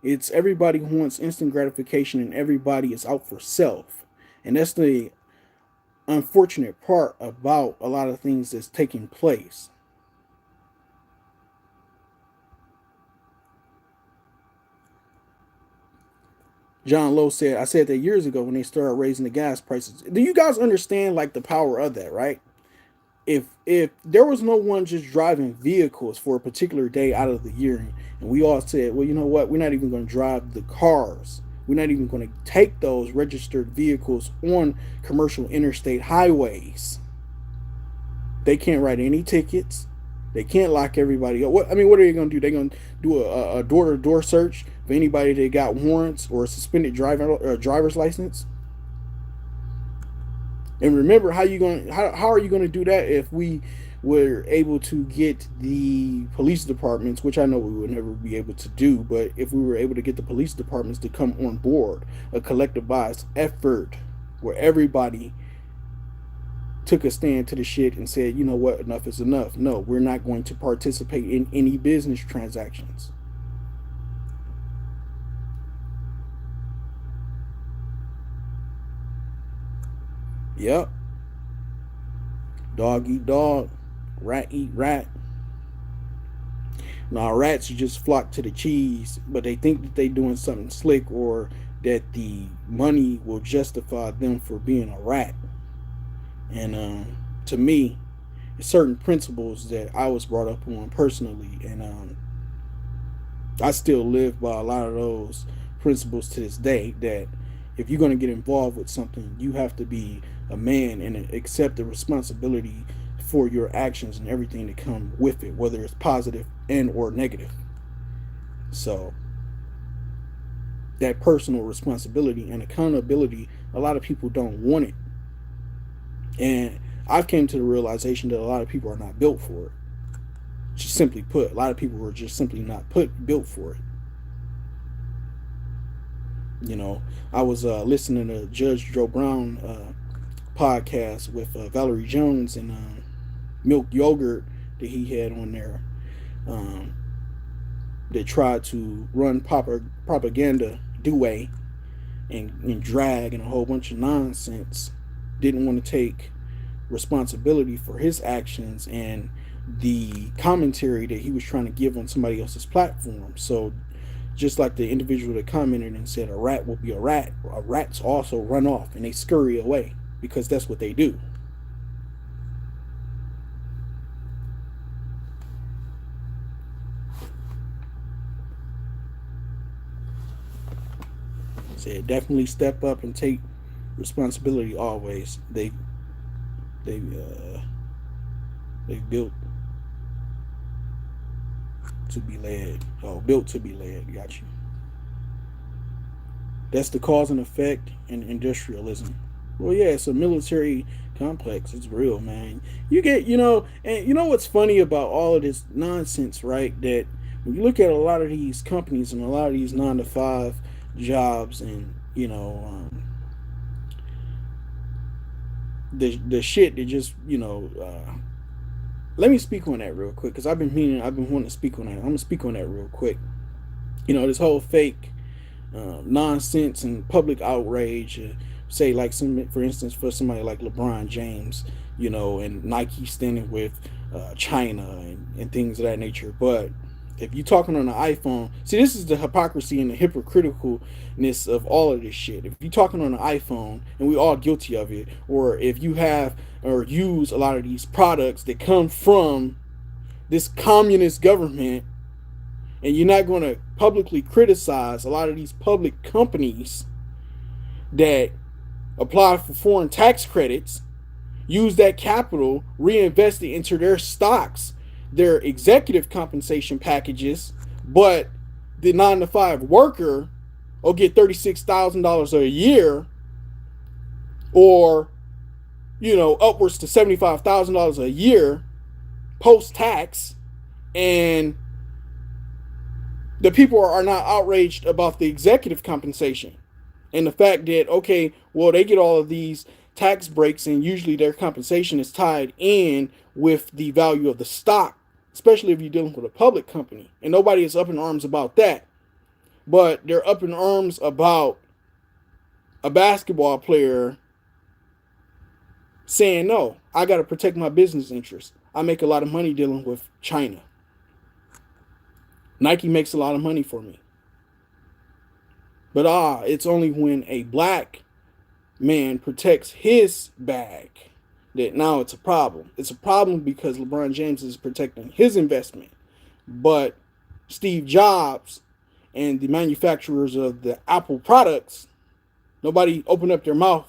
It's everybody who wants instant gratification, and everybody is out for self, and that's the unfortunate part about a lot of things that's taking place. John Lowe said, I said that years ago when they started raising the gas prices. Do you guys understand like the power of that, right? If there was no one just driving vehicles for a particular day out of the year, and we all said, well, you know what, we're not even going to drive the cars. We're not even going to take those registered vehicles on commercial interstate highways. They can't write any tickets. They can't lock everybody up. What I mean, what are they gonna do? They're gonna do a door-to-door search for anybody that got warrants or a suspended driver's license. And remember, how are you going to do that if we were able to get the police departments, which I know we would never be able to do, but if we were able to get the police departments to come on board, a collectivized effort where everybody took a stand to the shit and said, you know what, enough is enough. No, we're not going to participate in any business transactions. Yep. Dog eat dog, rat eat rat. Now rats just flock to the cheese, but they think that they doing something slick or that the money will justify them for being a rat. And to me, certain principles that I was brought up on personally, and I still live by a lot of those principles to this day. That if you're going to get involved with something, you have to be a man and accept the responsibility for your actions and everything that come with it, whether it's positive and or negative. So that personal responsibility and accountability, a lot of people don't want it. And I've came to the realization that a lot of people are not built for it. Just simply put, a lot of people were just simply not built for it. You know, I was listening to Judge Joe Brown podcast with Valerie Jones and Milk Yogurt that he had on there. Um, that tried to run propaganda Dewey and drag and a whole bunch of nonsense. Didn't want to take responsibility for his actions and the commentary that he was trying to give on somebody else's platform. So just like the individual that commented and said a rat will be a rats also run off and they scurry away because that's what they do. Said definitely step up and take responsibility always. They they built to be led. Oh, built to be led. Got you. That's the cause and effect in industrialism. Well, yeah, it's a military complex. It's real, man. You get, and you know what's funny about all of this nonsense, right? That when you look at a lot of these companies and a lot of these 9 to 5 jobs, and the shit that just let me speak on that real quick because I've been wanting to speak on that. I'm gonna speak on that real quick. This whole fake nonsense and public outrage. Say like for instance, for somebody like LeBron James, and Nike standing with China and things of that nature. But if you're talking on an iPhone, see, this is the hypocrisy and the hypocriticalness of all of this shit. If you're talking on an iPhone, and we're all guilty of it, or if you have or use a lot of these products that come from this communist government, and you're not going to publicly criticize a lot of these public companies that apply for foreign tax credits, use that capital, reinvest it into their stocks, their executive compensation packages, but the 9 to 5 worker will get $36,000 a year, or upwards to $75,000 a year post tax, and the people are not outraged about the executive compensation and the fact that, okay, well, they get all of these tax breaks and usually their compensation is tied in with the value of the stock, especially if you're dealing with a public company, and nobody is up in arms about that. But they're up in arms about a basketball player saying, no, I got to protect my business interests. I make a lot of money dealing with China. Nike makes a lot of money for me. But it's only when a black man protects his bag that now it's a problem. It's a problem because LeBron James is protecting his investment. But Steve Jobs and the manufacturers of the Apple products, nobody opened up their mouth.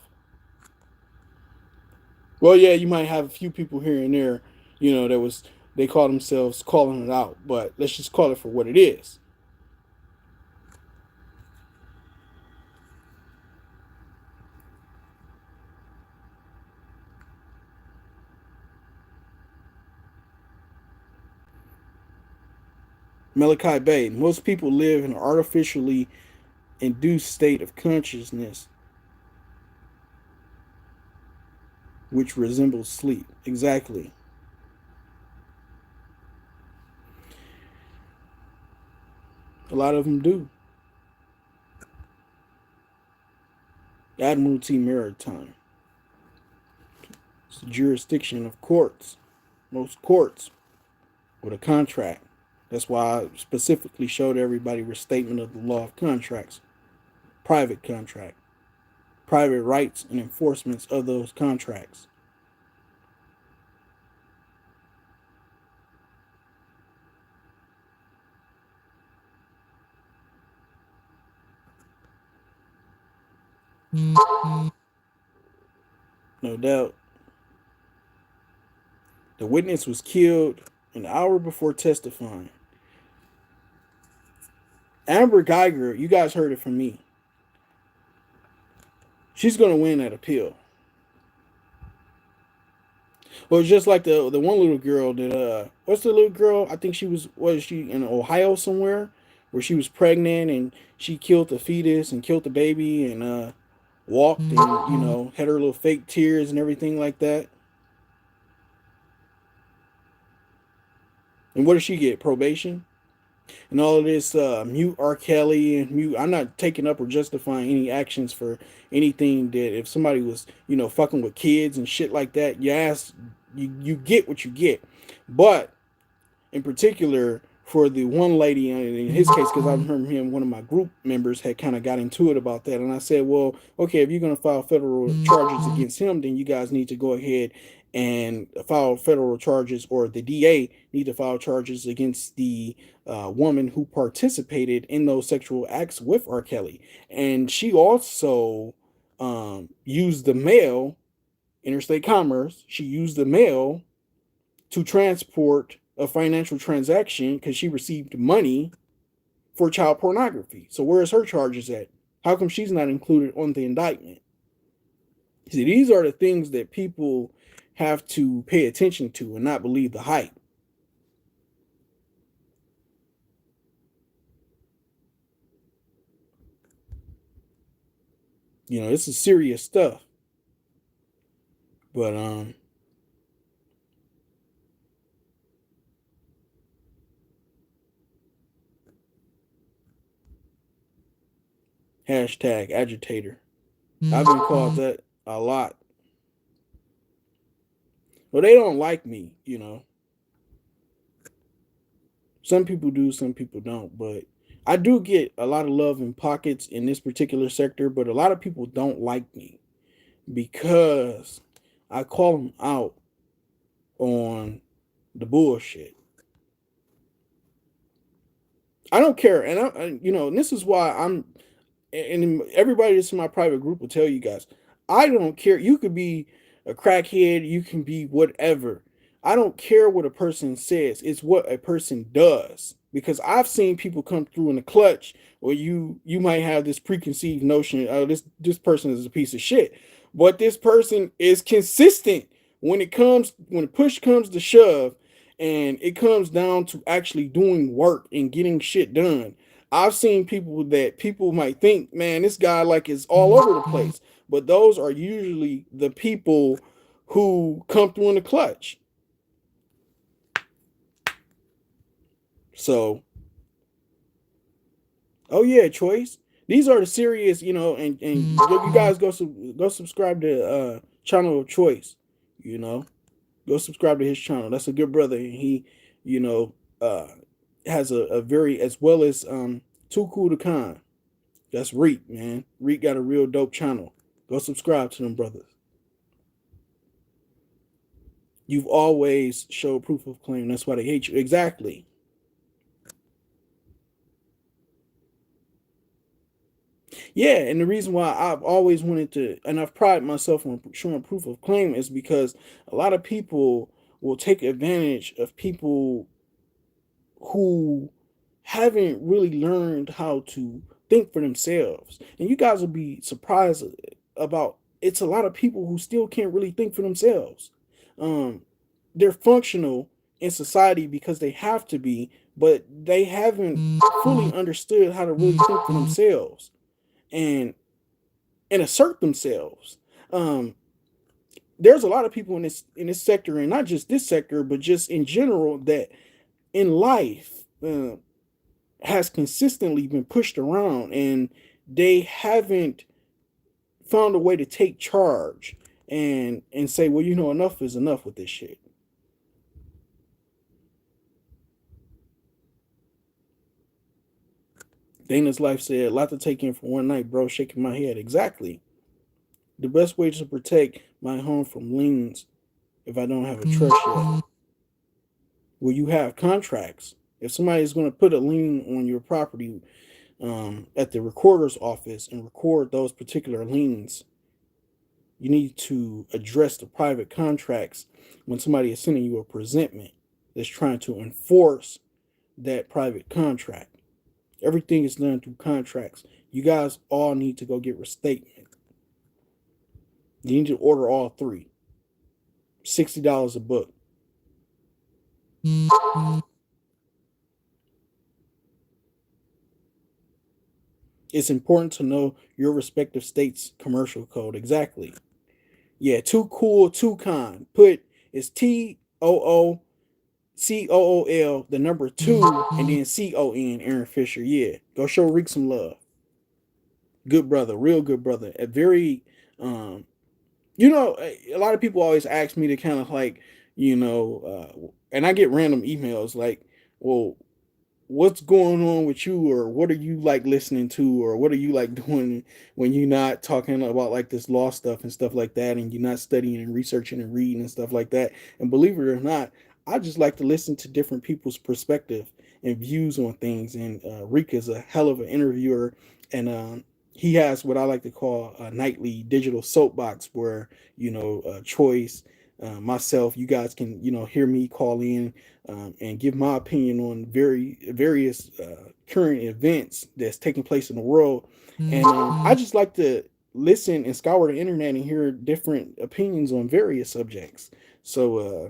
Well, yeah, you might have a few people here and there, that was they call themselves calling it out, but let's just call it for what it is. Malachi Bay. Most people live in an artificially induced state of consciousness which resembles sleep. Exactly. A lot of them do. Admiralty Maritime. It's the jurisdiction of courts. Most courts with a contract. That's why I specifically showed everybody restatement of the law of contracts. Private contract. Private rights and enforcements of those contracts. No doubt. The witness was killed an hour before testifying. Amber Geiger, you guys heard it from me. She's going to win that appeal. Well, it's just like the one little girl that what's the little girl? I think she was she in Ohio somewhere where she was pregnant and she killed the fetus and killed the baby and walked and had her little fake tears and everything like that. And what did she get? Probation? And all of this mute R. Kelly and mute. I'm not taking up or justifying any actions for anything that if somebody was fucking with kids and shit like that, you get what you get. But in particular for the one lady in his case, because I've heard him, one of my group members had kind of got into it about that, and I said, well, okay, if you're going to file federal charges against him, then you guys need to go ahead and file federal charges, or the DA need to file charges against the woman who participated in those sexual acts with R. Kelly. And she also used the mail, interstate commerce. She used the mail to transport a financial transaction because she received money for child pornography. So where is her charges at? How come she's not included on the indictment? See, these are the things that people have to pay attention to and not believe the hype. This is serious stuff. But hashtag agitator. I've been called that a lot. Well, they don't like me, Some people do, some people don't. But I do get a lot of love in pockets in this particular sector, but a lot of people don't like me because I call them out on the bullshit. I don't care. And this is why and everybody that's in my private group will tell you guys, I don't care. You could be a crackhead, you can be whatever. I don't care what a person says. It's what a person does. Because I've seen people come through in the clutch, or you might have this preconceived notion, oh, this person is a piece of shit. But this person is consistent when the push comes to shove, and it comes down to actually doing work and getting shit done. I've seen people that people might think, man, this guy like is all over the place. But those are usually the people who come through in the clutch. So, oh yeah, choice. These are the serious, and you guys go subscribe to channel of choice, Go subscribe to his channel. That's a good brother. He, has a very, as well as Too Cool to Con. That's Reek, man. Reek got a real dope channel. Go subscribe to them brothers. You've always showed proof of claim. That's why they hate you. Exactly. Yeah, and the reason why I've always wanted to, and I've prided myself on showing proof of claim, is because a lot of people will take advantage of people who haven't really learned how to think for themselves. And you guys will be surprised about it's a lot of people who still can't really think for themselves. Um, they're functional in society because they have to be, but they haven't fully understood how to really think for themselves and assert themselves. Um, there's a lot of people in this sector, and not just this sector, but just in general, that in life has consistently been pushed around, and they haven't found a way to take charge and say, well, enough is enough with this shit. Dana's life said, a lot to take in for one night, bro. Shaking my head. Exactly. The best way to protect my home from liens if I don't have a trust yet. Well, you have contracts. If somebody's going to put a lien on your property at the recorder's office and record those particular liens, you need to address the private contracts when somebody is sending you a presentment that's trying to enforce that private contract. Everything is done through contracts. You guys all need to go get restatement. You need to order all three. $60 a book. It's important to know your respective state's commercial code. Exactly. Yeah, too cool, too kind. Put it's TOOCOOL, the number two, and then CON, Aaron Fisher. Yeah. Go show Reek some love. Good brother, real good brother. A very um a lot of people always ask me to kind of like, and I get random emails like, well, what's going on with you, or what are you like listening to, or what are you like doing when you're not talking about like this law stuff and stuff like that, and you're not studying and researching and reading and stuff like that. And believe it or not, I just like to listen to different people's perspective and views on things. And Rick is a hell of an interviewer, and he has what I like to call a nightly digital soapbox where choice, myself, you guys can hear me call in and give my opinion on various current events that's taking place in the world. And I just like to listen and scour the internet and hear different opinions on various subjects. So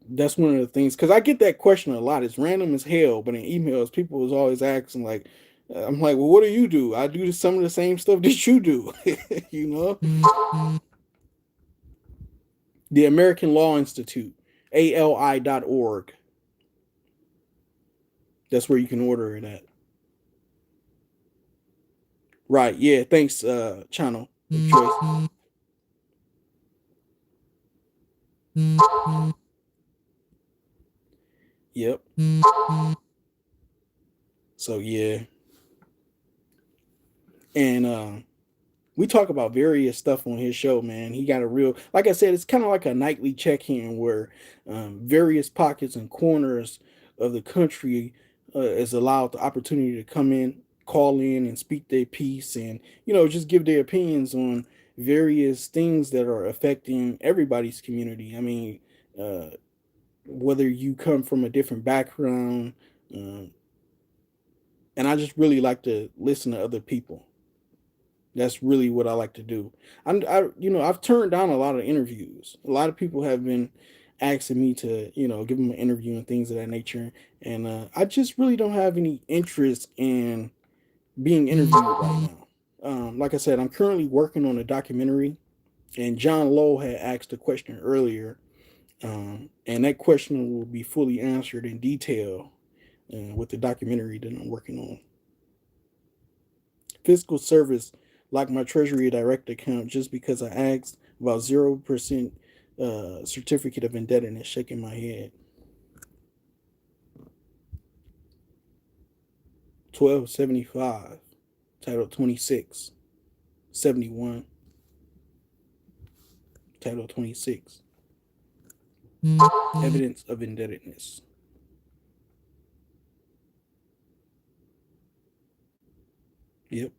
that's one of the things, because I get that question a lot. It's random as hell, but in emails, people is always asking like, I'm like, well, what do you do? I do some of the same stuff that you do, you know. The American Law Institute, ali.org. That's where you can order it at. Right. Yeah. Thanks, channel of choice. Yep. So yeah. And we talk about various stuff on his show, man. He got a real, like I said, it's kind of like a nightly check-in where various pockets and corners of the country is allowed the opportunity to come in, call in, and speak their piece, and just give their opinions on various things that are affecting everybody's community. I mean, uh, whether you come from a different background, um, and I just really like to listen to other people. That's really what I like to do. I've turned down a lot of interviews. A lot of people have been asking me to, give them an interview and things of that nature. And I just really don't have any interest in being interviewed right now. Like I said, I'm currently working on a documentary, and John Lowe had asked a question earlier, and that question will be fully answered in detail with the documentary that I'm working on. Fiscal service locked my Treasury Direct account just because I asked about 0% certificate of indebtedness, shaking my head. 1275, Title 26, 71, Title 26, evidence of indebtedness. Yep.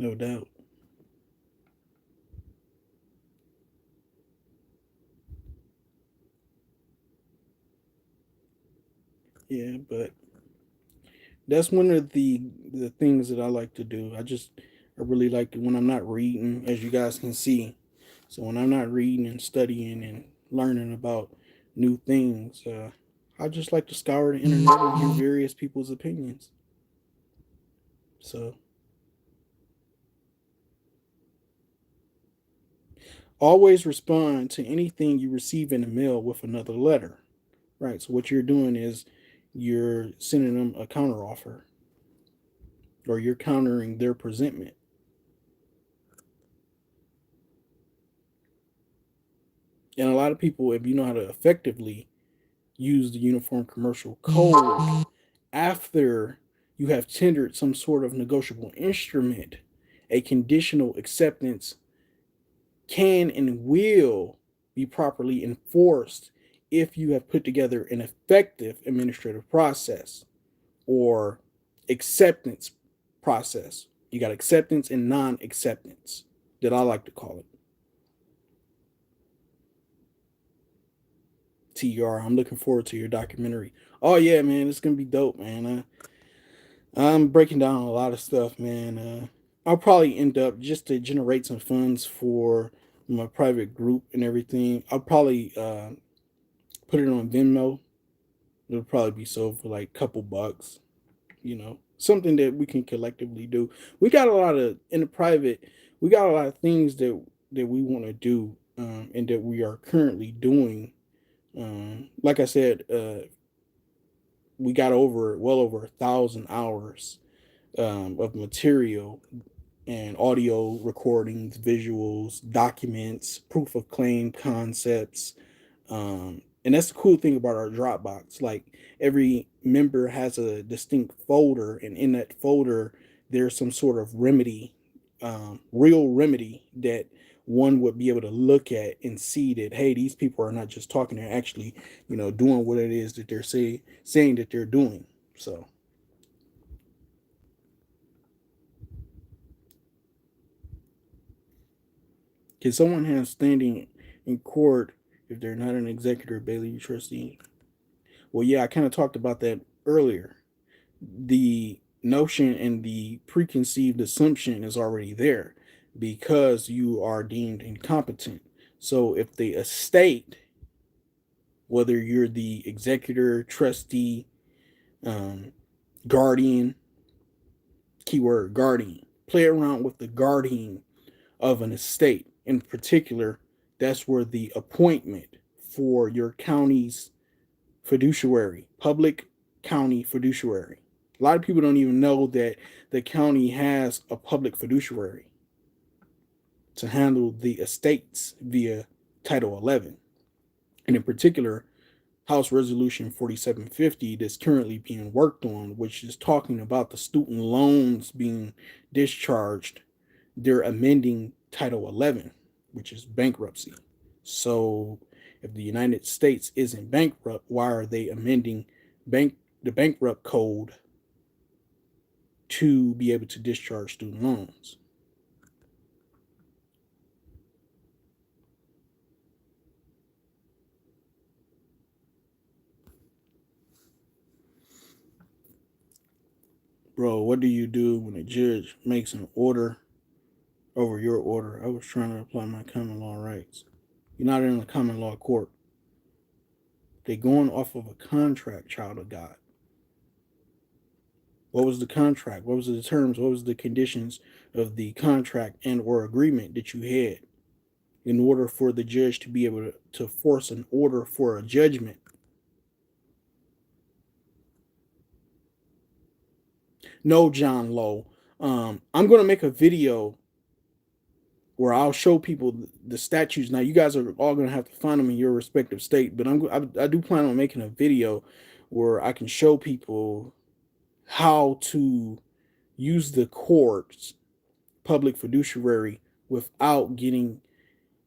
No doubt. Yeah, but that's one of the things that I like to do. I really like it when I'm not reading, as you guys can see. So when I'm not reading and studying and learning about new things, I just like to scour the internet and hear various people's opinions. So always respond to anything you receive in the mail with another letter. Right. So what you're doing is you're sending them a counter offer, or you're countering their presentment. And a lot of people, if you know how to effectively use the Uniform Commercial Code after you have tendered some sort of negotiable instrument, a conditional acceptance can and will be properly enforced if you have put together an effective administrative process or acceptance process. You got acceptance and non acceptance, that I like to call it. TR, I'm looking forward to your documentary. Oh, yeah, man, it's going to be dope, man. I'm breaking down a lot of stuff, man. I'll probably end up, just to generate some funds for my private group and everything. I'll probably put it on Venmo. It'll probably be sold for like a couple bucks, something that we can collectively do. We got a lot of, in the private, we got a lot of things that we want to do, and that we are currently doing. Like I said, we got well over 1,000 hours of material and audio recordings, visuals, documents, proof of claim concepts. And that's the cool thing about our Dropbox. Like, every member has a distinct folder, and in that folder, there's some sort of remedy, real remedy that one would be able to look at and see that, hey, these people are not just talking; they're actually, doing what it is that they're saying that they're doing. So, can someone have standing in court if they're not an executor, bailiff, trustee? Well, yeah, I kind of talked about that earlier. The notion and the preconceived assumption is already there because you are deemed incompetent. So if the estate, whether you're the executor, trustee, um, guardian, keyword guardian, play around with the guardian of an estate in particular, that's where the appointment for your county's fiduciary, public county fiduciary. A lot of people don't even know that the county has a public fiduciary to handle the estates via Title 11. And in particular, House Resolution 4750 that's currently being worked on, which is talking about the student loans being discharged. They're amending Title 11, which is bankruptcy. So if the United States isn't bankrupt, why are they amending the bankrupt code to be able to discharge student loans? Bro, what do you do when a judge makes an order over your order? I was trying to apply my common law rights. You're not in a common law court. They're going off of a contract, child of God. What was the contract? What was the terms? What was the conditions of the contract and or agreement that you had in order for the judge to be able to force an order for a judgment? No, John Lowe. I'm going to make a video where I'll show people the statutes. Now, you guys are all going to have to find them in your respective state, but I do plan on making a video where I can show people how to use the court's public fiduciary without getting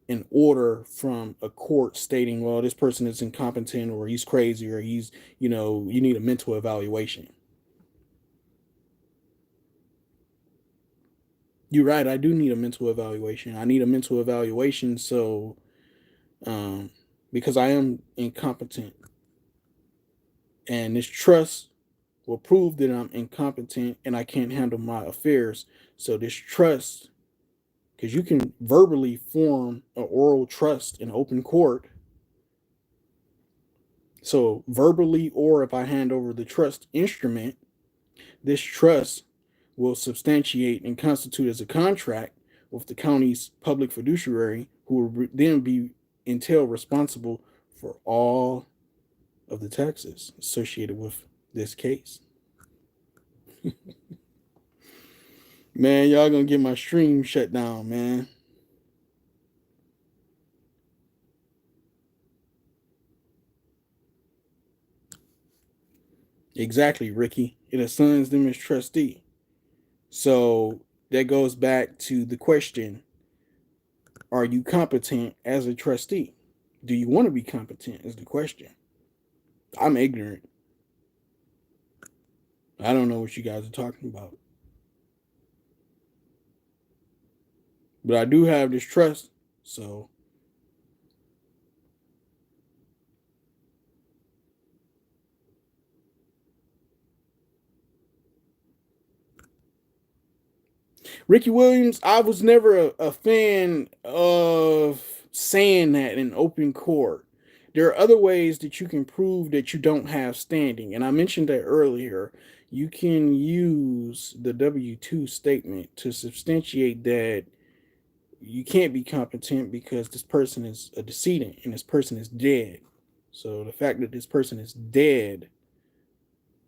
an order from a court stating, well, this person is incompetent or he's crazy or he's, you need a mental evaluation. You're right. I do need a mental evaluation. I need a mental evaluation um, because I am incompetent, and this trust will prove that I'm incompetent and I can't handle my affairs. So this trust, because you can verbally form an oral trust in open court. So verbally, or if I hand over the trust instrument, this trust will substantiate and constitute as a contract with the county's public fiduciary, who will then be entail responsible for all of the taxes associated with this case. Man, y'all gonna get my stream shut down, man. Exactly, Ricky. It assigns them as trustee. So that goes back to the question: are you competent as a trustee? Do you want to be competent? Is the question. I'm ignorant. I don't know what you guys are talking about. But I do have this trust. So, Ricky Williams, I was never a fan of saying that in open court. There are other ways that you can prove that you don't have standing. And I mentioned that earlier. You can use the W-2 statement to substantiate that you can't be competent because this person is a decedent and this person is dead. So the fact that this person is dead,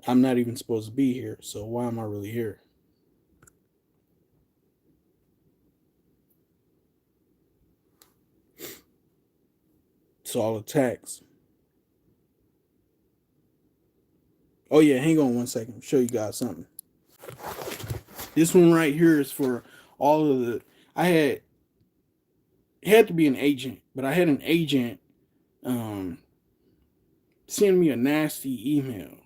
I'm not even supposed to be here. So why am I really here? It's all a tax. Oh yeah, hang on one second. I'll show you guys something. This one right here is for all of the. I had it had to be an agent, but I had an agent um, send me a nasty email.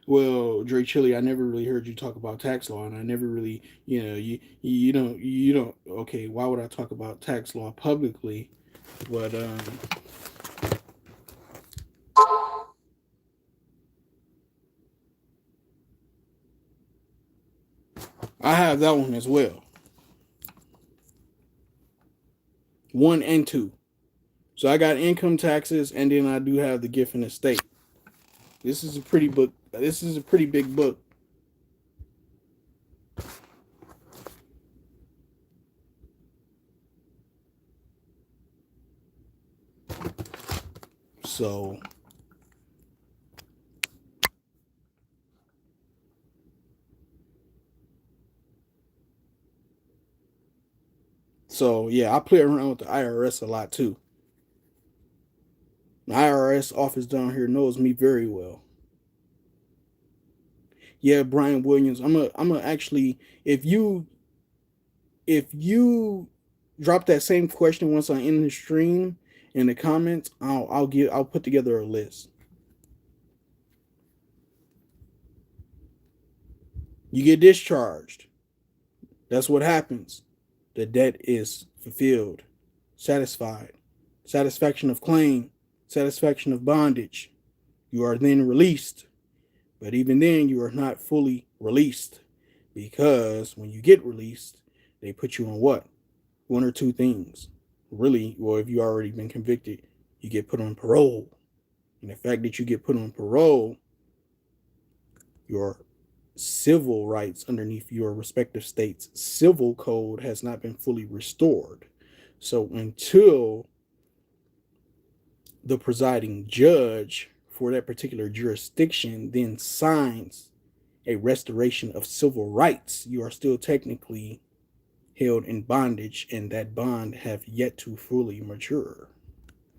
Well, DreChilly, I never really heard you talk about tax law, and I never really, you don't. Okay, why would I talk about tax law publicly? But I have that one as well, one and two. So I got income taxes, and then I do have the gift and estate. This is a pretty book. This is a pretty big book. So yeah, I play around with the IRS a lot too. The IRS office down here knows me very well. Yeah, Brian Williams. I'm a actually if you drop that same question once I end the stream in the comments, I'll put together a list. You get discharged. That's what happens. The debt is fulfilled, satisfied, satisfaction of claim, satisfaction of bondage. You are then released. But even then, you are not fully released because when you get released, they put you on what? One or two things. Really, well, if you already been convicted, you get put on parole. And the fact that you get put on parole, your civil rights underneath your respective state's civil code has not been fully restored. So until the presiding judge for that particular jurisdiction then signs a restoration of civil rights, you are still technically held in bondage, and that bond have yet to fully mature.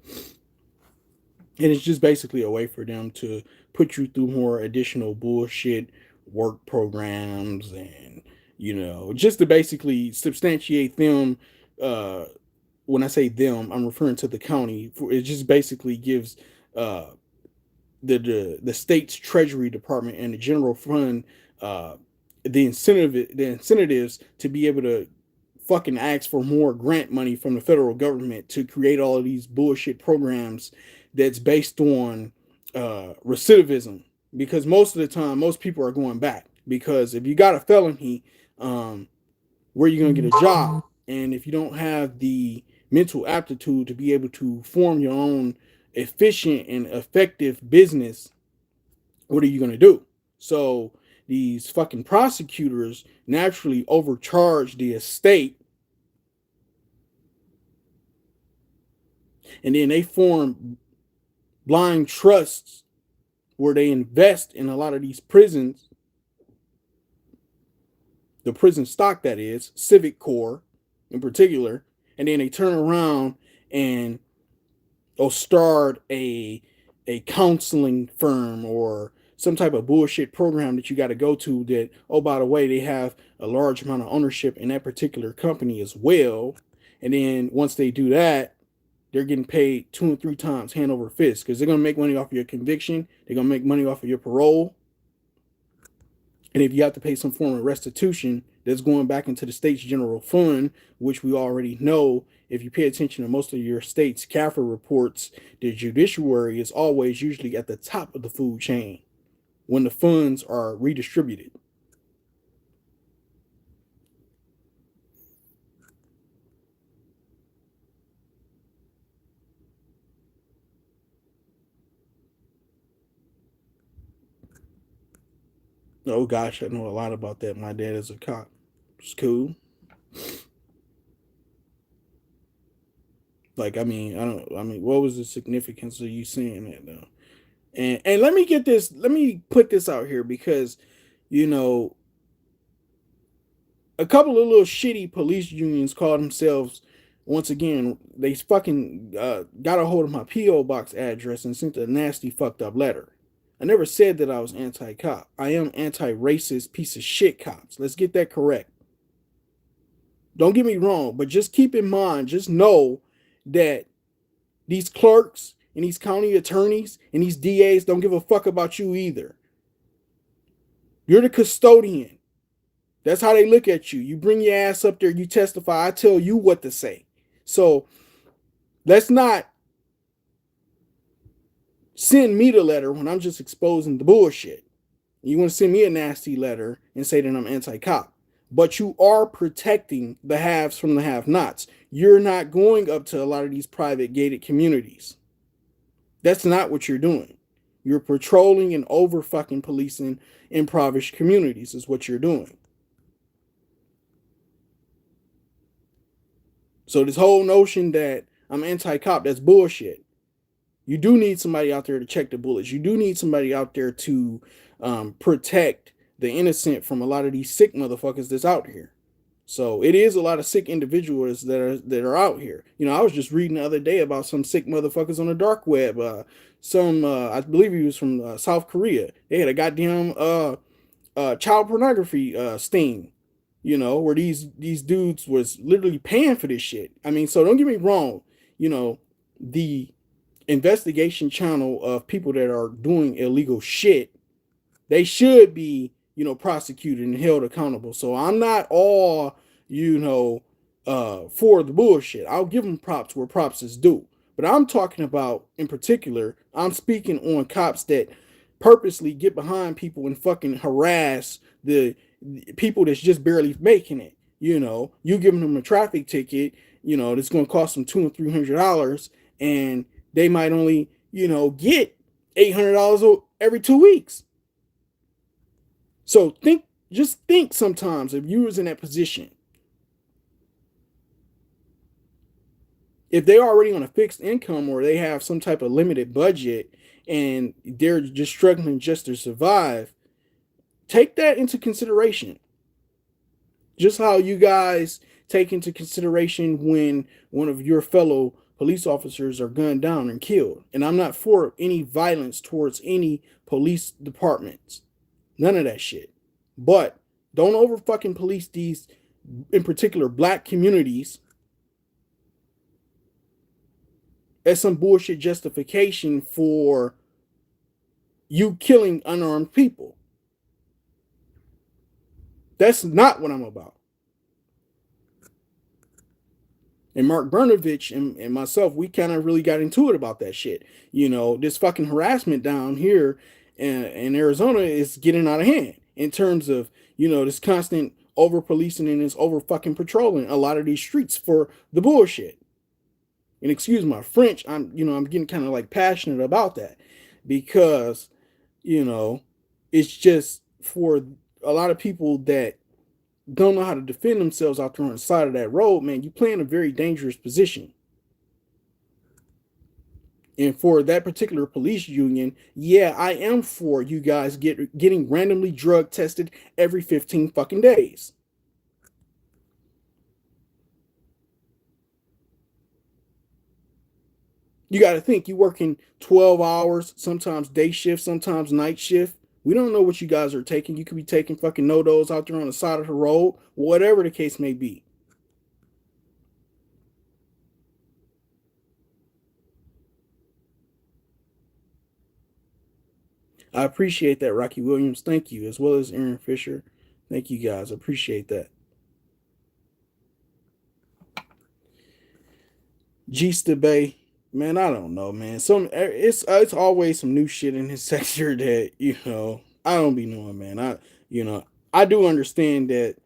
And it's just basically a way for them to put you through more additional bullshit work programs and, just to basically substantiate them. Uh, when I say them, I'm referring to the county. It just basically gives uh, the state's treasury department and the general fund the incentives to be able to fucking ask for more grant money from the federal government to create all of these bullshit programs that's based on recidivism. Because most of the time, most people are going back. Because if you got a felony, where are you going to get a job? And if you don't have the mental aptitude to be able to form your own efficient and effective business, what are you going to do? So these fucking prosecutors naturally overcharge the estate, and then they form blind trusts where they invest in a lot of these prisons, the prison stock, that is, Civic Corps in particular, and then they turn around and start a counseling firm or some type of bullshit program that you got to go to that, oh, by the way, they have a large amount of ownership in that particular company as well. And then once they do that, they're getting paid 2 and 3 times hand over fist, because they're going to make money off of your conviction. They're going to make money off of your parole. And if you have to pay some form of restitution, that's going back into the state's general fund, which we already know. If you pay attention to most of your state's CAFR reports, the judiciary is always usually at the top of the food chain when the funds are redistributed. Oh gosh, I know a lot about that. My dad is a cop. It's cool. Like, what was the significance of you saying that though? And let me get this, let me put this out here, because, you know, a couple of little shitty police unions called themselves, once again, they fucking got a hold of my P.O. box address and sent a nasty fucked up letter. I never said that I was anti-cop. I am anti-racist piece of shit cops. Let's get that correct. Don't get me wrong, but just keep in mind, just know that these clerks and these county attorneys and these DAs don't give a fuck about you either. You're the custodian. That's how they look at you. You bring your ass up there, you testify, I tell you what to say. So let's not send me the letter when I'm just exposing the bullshit. You want to send me a nasty letter and say that I'm anti-cop. But you are protecting the haves from the have-nots. You're not going up to a lot of these private gated communities. That's not what you're doing. You're patrolling and over fucking policing impoverished communities is what you're doing. So this whole notion that I'm anti-cop, that's bullshit. You do need somebody out there to check the bullets. You do need somebody out there to protect the innocent from a lot of these sick motherfuckers that's out here. So it is a lot of sick individuals that are out here. You know, I was just reading the other day about some sick motherfuckers on the dark web. I believe he was from South Korea. They had a goddamn child pornography sting. You know, where these dudes was literally paying for this shit. I mean, so don't get me wrong. You know, the investigation channel of people that are doing illegal shit, they should be, you know, prosecuted and held accountable. So I'm not all, you know, for the bullshit. I'll give them props where props is due. But I'm talking about, in particular, I'm speaking on cops that purposely get behind people and fucking harass the people that's just barely making it. You know, you giving them a traffic ticket, you know, that's going to cost them $200 and $300, and they might only, you know, get $800 every 2 weeks. So just think sometimes if you was in that position, if they're already on a fixed income or they have some type of limited budget and they're just struggling just to survive, take that into consideration. Just how you guys take into consideration when one of your fellow police officers are gunned down and killed. And I'm not for any violence towards any police departments. None of that shit. But don't over fucking police these, in particular, black communities as some bullshit justification for you killing unarmed people. That's not what I'm about. And Mark Bernovich and myself, we kind of really got into it about that shit. This fucking harassment down here in Arizona is getting out of hand in terms of, this constant over policing and this over fucking patrolling a lot of these streets for the bullshit. And excuse my French, I'm getting kind of like passionate about that because, you know, it's just for a lot of people that don't know how to defend themselves out there on the side of that road, man, you play in a very dangerous position. And for that particular police union, yeah, I am for you guys getting randomly drug tested every 15 fucking days. You got to think, you working 12 hours, sometimes day shift, sometimes night shift. We don't know what you guys are taking. You could be taking fucking no-dos out there on the side of the road, whatever the case may be. I appreciate that, Rocky Williams. Thank you, as well as Aaron Fisher. Thank you guys. I appreciate that. G Bay, man, I don't know, man. It's always some new shit in his sector that I don't be knowing, man. I do understand that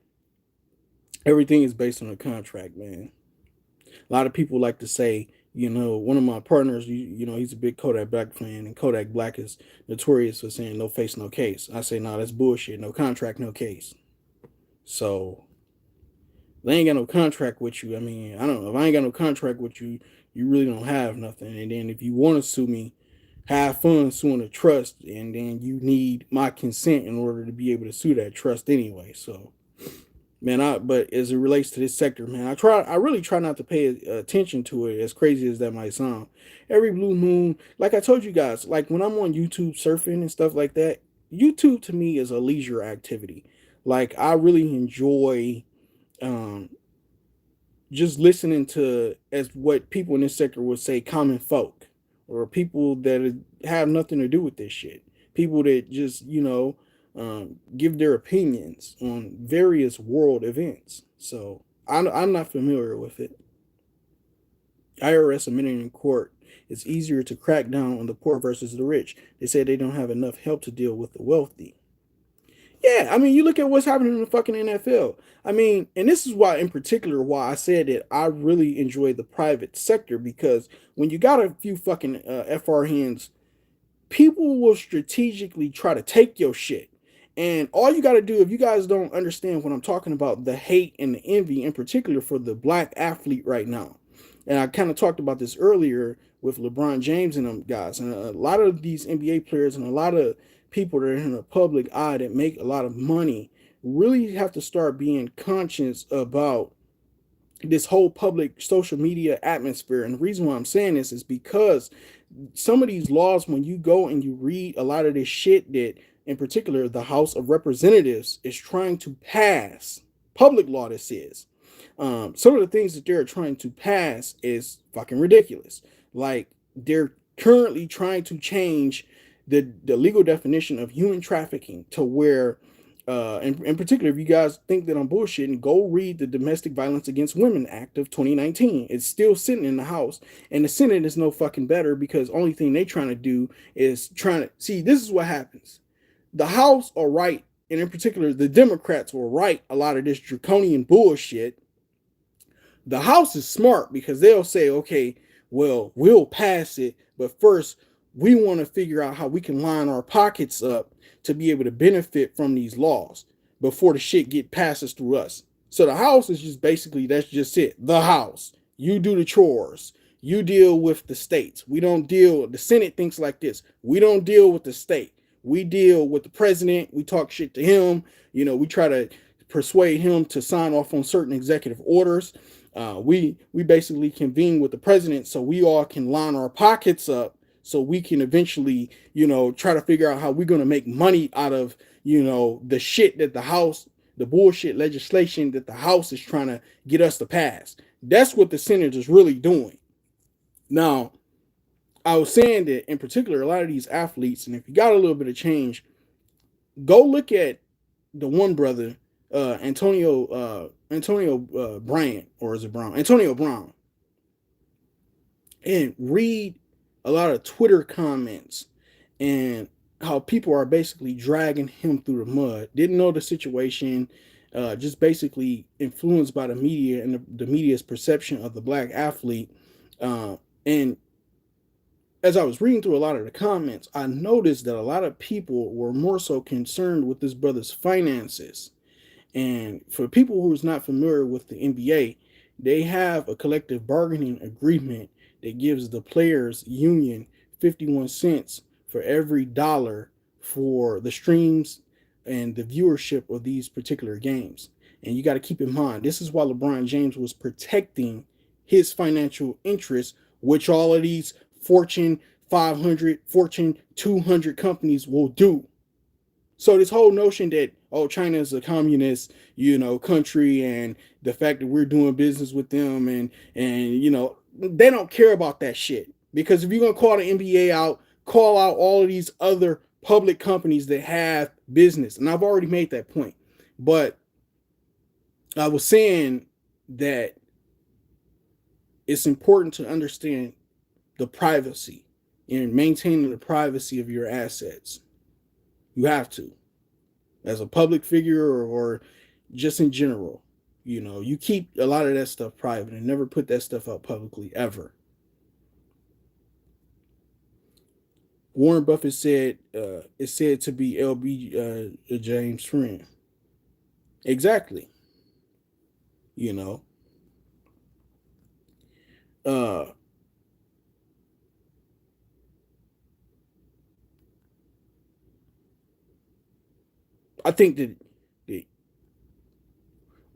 everything is based on a contract, man. A lot of people like to say, one of my partners, he's a big Kodak Black fan, and Kodak Black is notorious for saying no face, no case. I say, no, that's bullshit. No contract, no case. So they ain't got no contract with you. I mean, I don't know. If I ain't got no contract with you, you really don't have nothing. And then if you want to sue me, have fun suing a trust, and then you need my consent in order to be able to sue that trust anyway. So man, but as it relates to this sector, man, I really try not to pay attention to it, as crazy as that might sound. Every blue moon, like I told you guys, like when I'm on YouTube surfing and stuff like that, YouTube to me is a leisure activity. Like I really enjoy um, just listening to, as what people in this sector would say, common folk, or people that have nothing to do with this shit. People that just give their opinions on various world events. So I'm not familiar with it. IRS admitting in court it's easier to crack down on the poor versus the rich. They say they don't have enough help to deal with the wealthy. Yeah, I mean, you look at what's happening in the fucking NFL. I mean, and this is why, in particular, why I said that I really enjoy the private sector, because when you got a few fucking FR hands, people will strategically try to take your shit. And all you got to do, if you guys don't understand what I'm talking about, the hate and the envy, in particular for the black athlete right now. And I kind of talked about this earlier with LeBron James and them guys. And a lot of these NBA players and a lot of people that are in the public eye that make a lot of money really have to start being conscious about this whole public social media atmosphere. And the reason why I'm saying this is because some of these laws, when you go and you read a lot of this shit that, in particular, the House of Representatives is trying to pass, public law this is, some of the things that they're trying to pass is fucking ridiculous. Like, they're currently trying to change the legal definition of human trafficking to where, in particular, if you guys think that I'm bullshitting, go read the Domestic Violence Against Women Act of 2019. It's still sitting in the House, and the Senate is no fucking better, because only thing they trying to do is trying to see. This is what happens. The House are right, and in particular, the Democrats will write a lot of this draconian bullshit. The House is smart because they'll say, okay, well, we'll pass it, but first we want to figure out how we can line our pockets up to be able to benefit from these laws before the shit get passes through us. So the House is just basically, that's just it. The House. You do the chores. You deal with the states. We don't deal, the Senate thinks like this. We don't deal with the state. We deal with the president. We talk shit to him. We try to persuade him to sign off on certain executive orders. We basically convene with the president so we all can line our pockets up, so we can eventually, try to figure out how we're going to make money out of, the shit that the bullshit legislation that the House is trying to get us to pass. That's what the Senate is really doing. Now, I was saying that, in particular, a lot of these athletes, and if you got a little bit of change, go look at the one brother, Antonio Bryant, or is it Brown? Antonio Brown, and read a lot of Twitter comments and how people are basically dragging him through the mud. Didn't know the situation, just basically influenced by the media and the media's perception of the black athlete. And as I was reading through a lot of the comments, I noticed that a lot of people were more so concerned with this brother's finances. And for people who's not familiar with the NBA, they have a collective bargaining agreement that gives the players union 51 cents for every dollar for the streams and the viewership of these particular games. And you got to keep in mind, this is why LeBron James was protecting his financial interests, which all of these Fortune 500, Fortune 200 companies will do. So this whole notion that, oh, China is a communist, country, and the fact that we're doing business with them, and they don't care about that shit. Because if you're gonna call the NBA out, call out all of these other public companies that have business. And I've already made that point. But I was saying that it's important to understand the privacy and maintaining the privacy of your assets. You have to, as a public figure, or just in general. You keep a lot of that stuff private and never put that stuff out publicly ever. Warren Buffett said it's said to be LB James' friend. Exactly. You know. I think that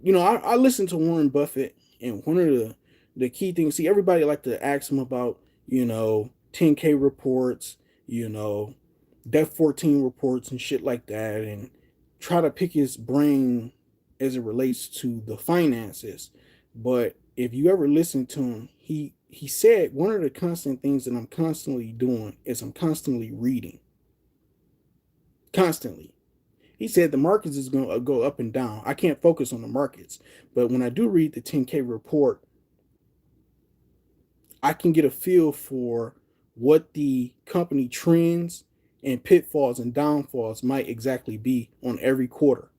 I listen to Warren Buffett, and one of the key things. See, everybody like to ask him about 10K reports, Def 14 reports and shit like that, and try to pick his brain as it relates to the finances. But if you ever listen to him, he said one of the constant things that I'm constantly doing is I'm constantly reading. Constantly. He said the markets is going to go up and down. I can't focus on the markets. But when I do read the 10K report, I can get a feel for what the company trends and pitfalls and downfalls might exactly be on every quarter.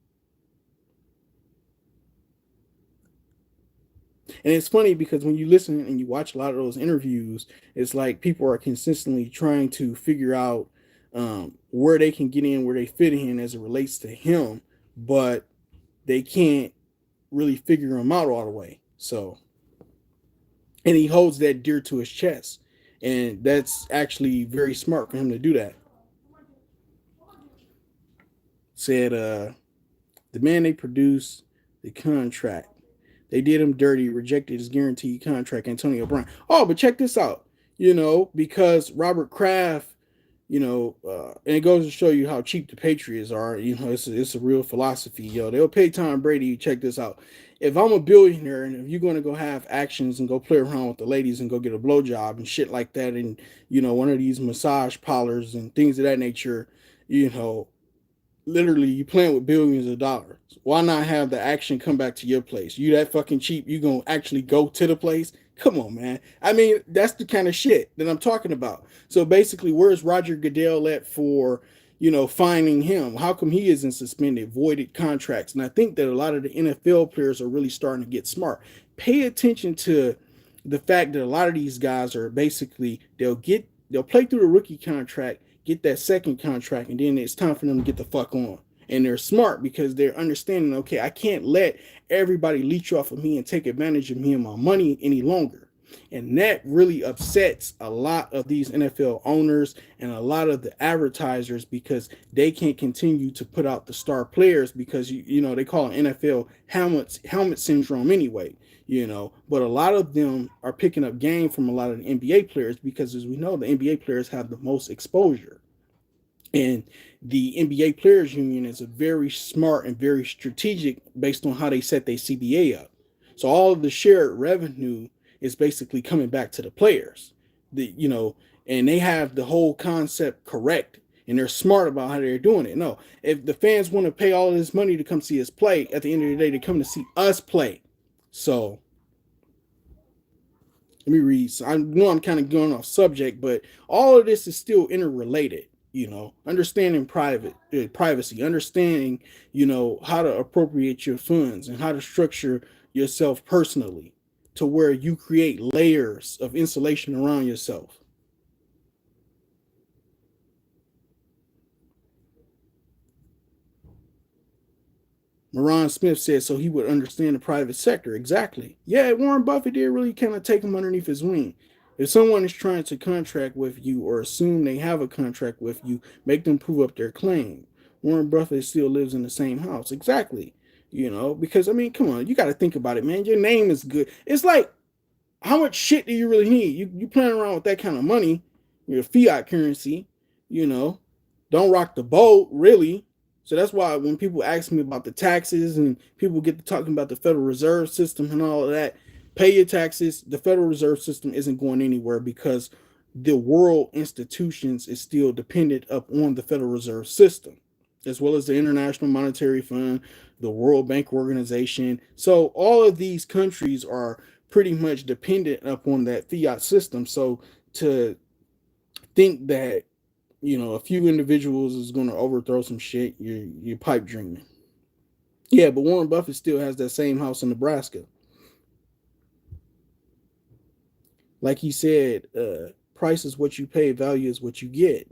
And it's funny because when you listen and you watch a lot of those interviews, it's like people are consistently trying to figure out where they can get in, where they fit in as it relates to him, but they can't really figure him out all the way. So, and he holds that dear to his chest. And that's actually very smart for him to do that. Said the man they produced the contract. They did him dirty, rejected his guaranteed contract, Antonio Brown. Oh, but check this out. Because Robert Kraft, and it goes to show you how cheap the Patriots are. It's a real philosophy. They'll pay Tom Brady. Check this out. If I'm a billionaire and if you're going to go have actions and go play around with the ladies and go get a blowjob and shit like that, and, one of these massage parlors and things of that nature, literally you playing with billions of dollars. Why not have the action come back to your place? You that fucking cheap, you gonna actually go to the place? Come on, man. I mean, that's the kind of shit that I'm talking about. So basically, where's Roger Goodell at for, finding him? How come he isn't suspended, voided contracts? And I think that a lot of the NFL players are really starting to get smart. Pay attention to the fact that a lot of these guys are basically, they'll play through the rookie contract, get that second contract, and then it's time for them to get the fuck on. And they're smart because they're understanding, okay, I can't let everybody leech off of me and take advantage of me and my money any longer. And that really upsets a lot of these NFL owners and a lot of the advertisers because they can't continue to put out the star players because, they call it NFL helmet syndrome anyway. But a lot of them are picking up game from a lot of the NBA players because, as we know, the NBA players have the most exposure. And the NBA Players Union is a very smart and very strategic based on how they set their CBA up. So all of the shared revenue is basically coming back to the players. And they have the whole concept correct. and they're smart about how they're doing it. No, if the fans want to pay all of this money to come see us play, at the end of the day, they come to see us play. So let me read. So I know I'm kind of going off subject, but all of this is still interrelated. Understanding privacy, understanding, how to appropriate your funds and how to structure yourself personally to where you create layers of insulation around yourself. Moran Smith said so he would understand the private sector. Exactly. Yeah, Warren Buffett did really kind of take him underneath his wing. If someone is trying to contract with you or assume they have a contract with you, make them prove up their claim. Warren Buffett still lives in the same house. Exactly. Because I mean, come on, you got to think about it, man. Your name is good. It's like, how much shit do you really need? You playing around with that kind of money, your fiat currency, you know, don't rock the boat, really. So that's why when people ask me about the taxes and people get to talking about the Federal Reserve System and all of that, pay your taxes. The Federal Reserve System isn't going anywhere because the world institutions is still dependent upon the Federal Reserve System, as well as the International Monetary Fund, the World Bank Organization. So all of these countries are pretty much dependent upon that fiat system. So to think that a few individuals is going to overthrow some shit, you're pipe dreaming. Yeah, but Warren Buffett still has that same house in Nebraska. Like he said, price is what you pay, value is what you get.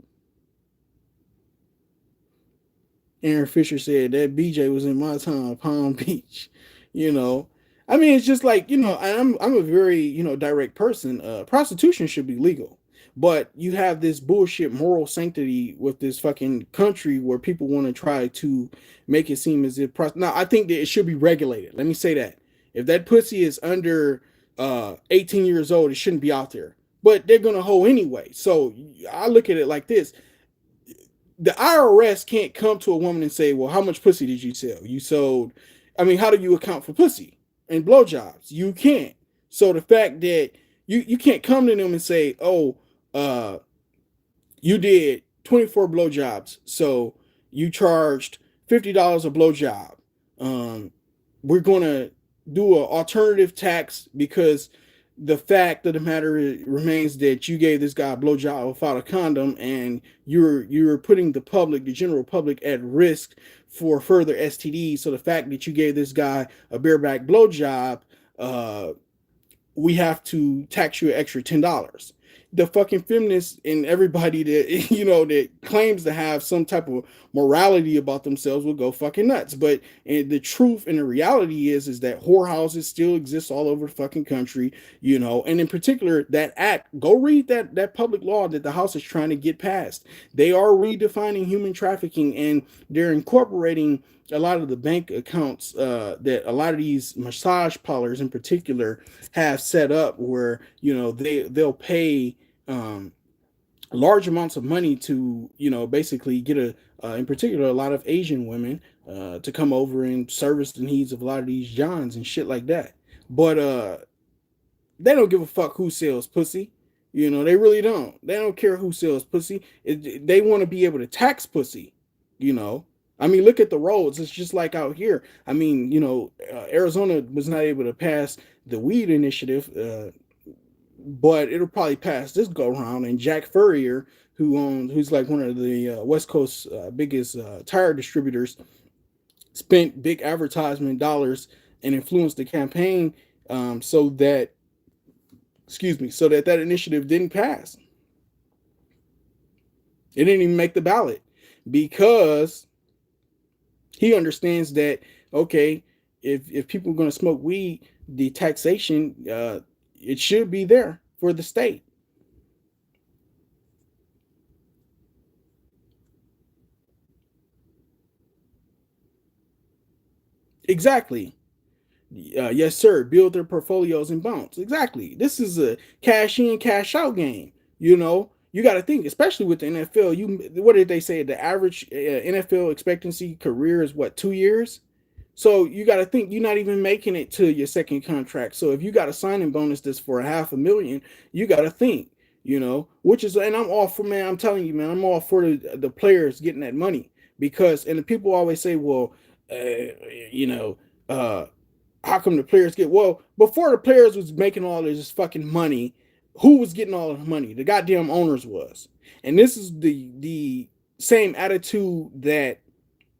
Aaron Fisher said that BJ was in my town, Palm Beach. You know, I mean, it's just like I'm a very direct person. Prostitution should be legal, but you have this bullshit moral sanctity with this fucking country where people want to try to make it seem as if now I think that it should be regulated. Let me say that if that pussy is under 18 years old, it shouldn't be out there. But they're gonna hoe anyway. So I look at it like this: the IRS can't come to a woman and say, well, how much pussy did you sell? You sold, I mean, how do you account for pussy and blowjobs? You can't. So the fact that you can't come to them and say, oh, you did 24 blowjobs, so you charged $50 a blowjob. We're going to do an alternative tax because the fact of the matter remains that you gave this guy a blowjob without a condom, and you're putting the general public, at risk for further STDs. So the fact that you gave this guy a bareback blowjob, we have to tax you an extra $10. The fucking feminists and everybody that that claims to have some type of morality about themselves will go fucking nuts. But the truth and the reality is that whorehouses still exist all over the fucking country, and in particular that act. Go read that public law that the House is trying to get passed. They are redefining human trafficking, and they're incorporating a lot of the bank accounts that a lot of these massage parlors in particular have set up, where they'll pay large amounts of money to basically get in particular a lot of Asian women to come over and service the needs of a lot of these Johns and shit like that. But they don't give a fuck who sells pussy. They really don't. They don't care who sells pussy. They want to be able to tax pussy. I mean, look at the roads. It's just like out here. I mean, Arizona was not able to pass the weed initiative, but it'll probably pass this go around. And Jack Furrier, who's like one of the West Coast biggest tire distributors, spent big advertisement dollars and influenced the campaign so that that initiative didn't pass. It didn't even make the ballot because he understands that, okay, if people are going to smoke weed, the taxation, it should be there for the state. Exactly. Yes, sir. Build their portfolios and bounce. Exactly. This is a cash in, cash out game. You got to think, especially with the NFL. What did they say? The average NFL expectancy career is what, 2 years? So you got to think you're not even making it to your second contract. So if you got a signing bonus that's for $500,000, you got to think, which is, and I'm all for, man, I'm telling you, man, I'm all for the players getting that money, because, and the people always say, well, you know, uh, how come the players get, well, before the players was making all this fucking money, who was getting all the money? The goddamn owners was. And this is the same attitude that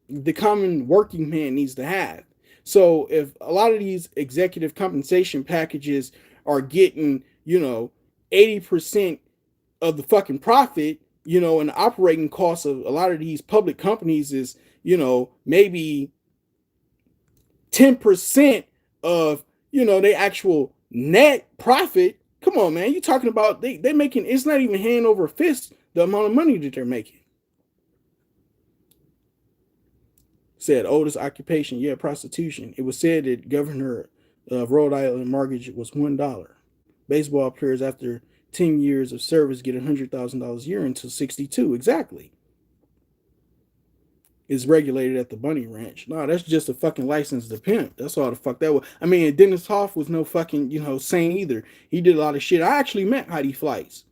the common working man needs to have. So if a lot of these executive compensation packages are getting, 80% of the fucking profit, and the operating costs of a lot of these public companies is, maybe 10% of, their actual net profit. Come on, man. You talking about they making, it's not even hand over fist the amount of money that they're making. Said oldest occupation, yeah, prostitution. It was said that Governor of Rhode Island mortgage was $1. Baseball players after 10 years of service get $100,000 a year until 62. Exactly. Is regulated at the Bunny Ranch. No, that's just a fucking license to pimp. That's all the fuck that was. I mean, Dennis Hoff was no fucking, saint either. He did a lot of shit. I actually met Heidi Fleiss,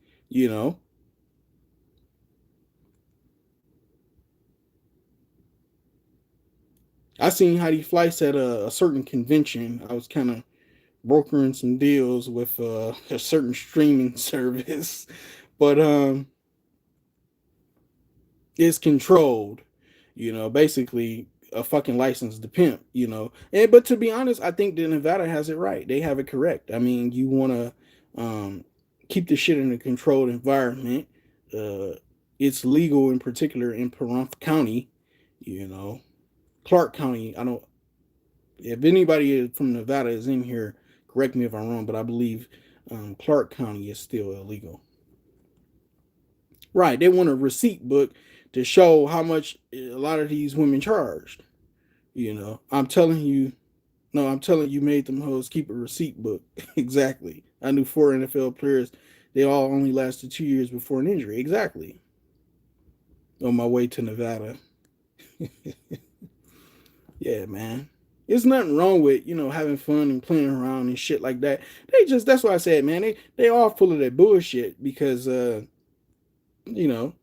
I seen Heidi Fleiss at a certain convention. I was kind of brokering some deals with a certain streaming service, but it's controlled. Basically a fucking license to pimp. And but to be honest, I think that Nevada has it right. They have it correct. I mean, you want to keep the shit in a controlled environment. It's legal in particular in Pahrump County. Clark County. I don't. If anybody from Nevada is in here, correct me if I'm wrong, but I believe Clark County is still illegal. Right. They want a receipt book to show how much a lot of these women charged. I'm telling you, no, I'm telling you, made them hoes keep a receipt book. Exactly. I knew 4 NFL players. They all only lasted 2 years before an injury. Exactly. On my way to Nevada. Yeah, man. There's nothing wrong with, having fun and playing around and shit like that. That's why I said, man, they all full of that bullshit because, you know,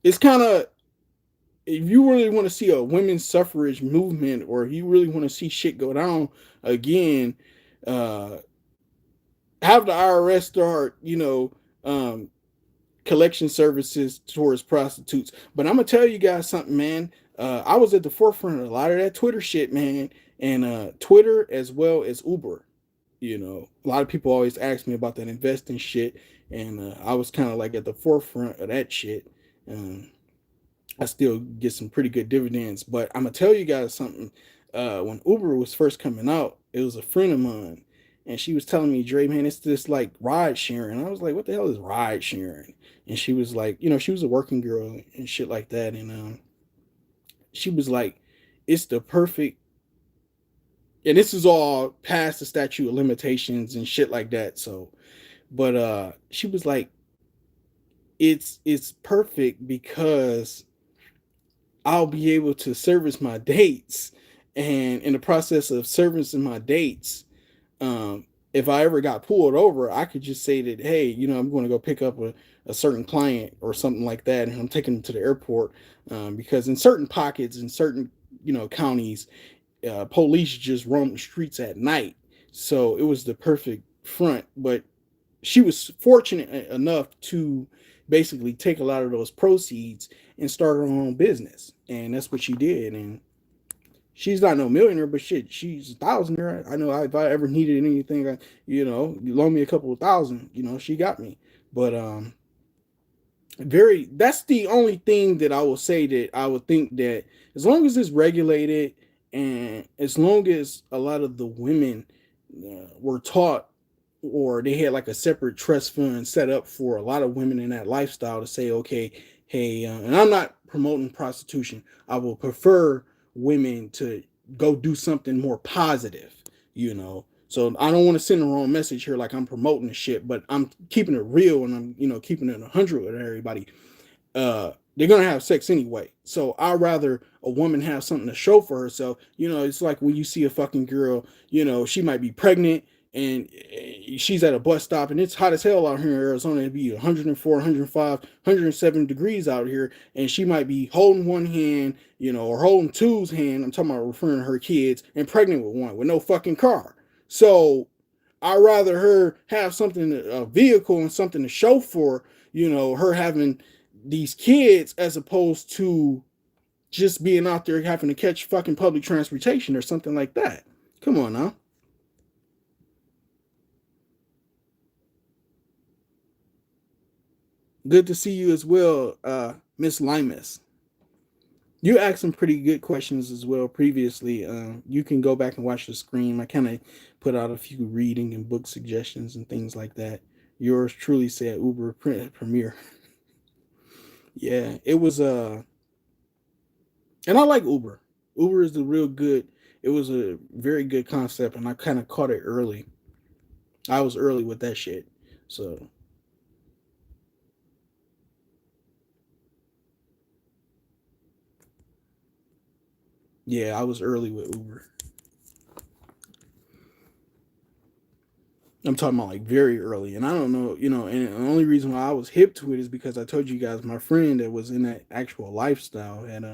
it's kind of, if you really want to see a women's suffrage movement or if you really want to see shit go down again, have the IRS start, collection services towards prostitutes. But I'm gonna tell you guys something, man. I was at the forefront of a lot of that Twitter shit, man, and Twitter as well as Uber. A lot of people always ask me about that investing shit, and I was kind of like at the forefront of that shit. I still get some pretty good dividends, but I'm gonna tell you guys something. When Uber was first coming out, it was a friend of mine, and she was telling me, Dre, man, it's this like ride sharing. I was like, what the hell is ride sharing? And she was like, she was a working girl and shit like that, and she was like, it's the perfect, and this is all past the statute of limitations and shit like that. So, but she was like, it's perfect because I'll be able to service my dates, and in the process of servicing my dates, if I ever got pulled over, I could just say that, hey, I'm going to go pick up a certain client or something like that, and I'm taking them to the airport, because in certain pockets, in certain counties, police just roam the streets at night. So it was the perfect front. But she was fortunate enough to basically take a lot of those proceeds and start her own business, and that's what she did. And she's not no millionaire, but shit, she's a thousandaire. I know if I ever needed anything, you loan me a couple of thousand, she got me. But that's the only thing that I will say, that I would think that as long as it's regulated and as long as a lot of the women were taught, or they had like a separate trust fund set up for a lot of women in that lifestyle to say, okay, hey, and I'm not promoting prostitution. I will prefer women to go do something more positive, So I don't want to send the wrong message here, like I'm promoting the shit, but I'm keeping it real, and I'm, keeping it 100 with everybody. They're gonna have sex anyway, so I'd rather a woman have something to show for herself. It's like when you see a fucking girl, she might be pregnant, and she's at a bus stop, and it's hot as hell out here in Arizona. It'd be 104, 105, 107 degrees out here, and she might be holding one hand, or holding two's hand. I'm talking about referring to her kids, and pregnant with one with no fucking car. So I'd rather her have something, a vehicle and something to show for, her having these kids, as opposed to just being out there having to catch fucking public transportation or something like that. Come on now. Good to see you as well, Miss Limus. You asked some pretty good questions as well previously. You can go back and watch the screen. I kind of put out a few reading and book suggestions and things like that. Yours truly said Uber Premiere. Yeah, it was and I like Uber. Uber is a real good. It was a very good concept, and I kind of caught it early. I was early with that shit. So yeah, I was early with Uber. I'm talking about like very early, and I don't know, and the only reason why I was hip to it is because I told you guys my friend that was in that actual lifestyle had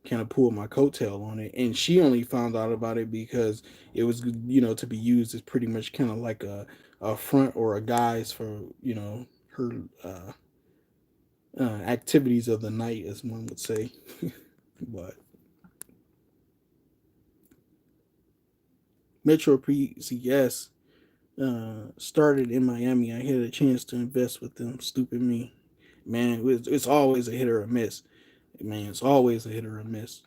kind of pulled my coattail on it, and she only found out about it because it was, to be used as pretty much kind of like a front or a guise for, her activities of the night, as one would say. But Metro PCS started in Miami. I had a chance to invest with them. Stupid me, man. It's always a hit or a miss, man. It's always a hit or a miss.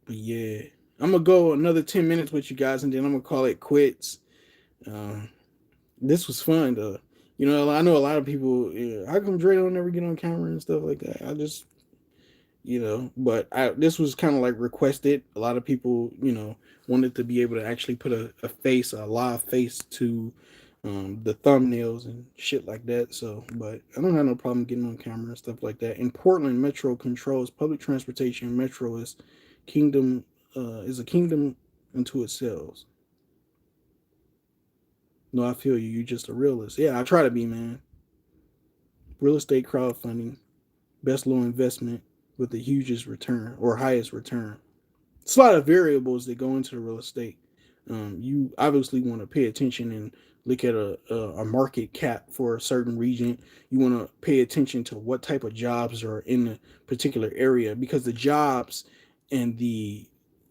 But yeah, I'm gonna go another 10 minutes with you guys, and then I'm gonna call it quits. Uh, this was fun, though. I know a lot of people. Yeah, how come Dre don't never get on camera and stuff like that? I just, but this was kind of like requested. A lot of people, wanted to be able to actually put a face, a live face to the thumbnails and shit like that. So, but I don't have no problem getting on camera and stuff like that. In Portland, Metro controls public transportation. Metro kingdom is a kingdom unto itself. No, I feel you. You're just a realist. Yeah, I try to be, man. Real estate crowdfunding, best low investment with the hugest return or highest return. It's a lot of variables that go into the real estate. You obviously want to pay attention and look at a market cap for a certain region. You want to pay attention to what type of jobs are in a particular area, because the jobs and the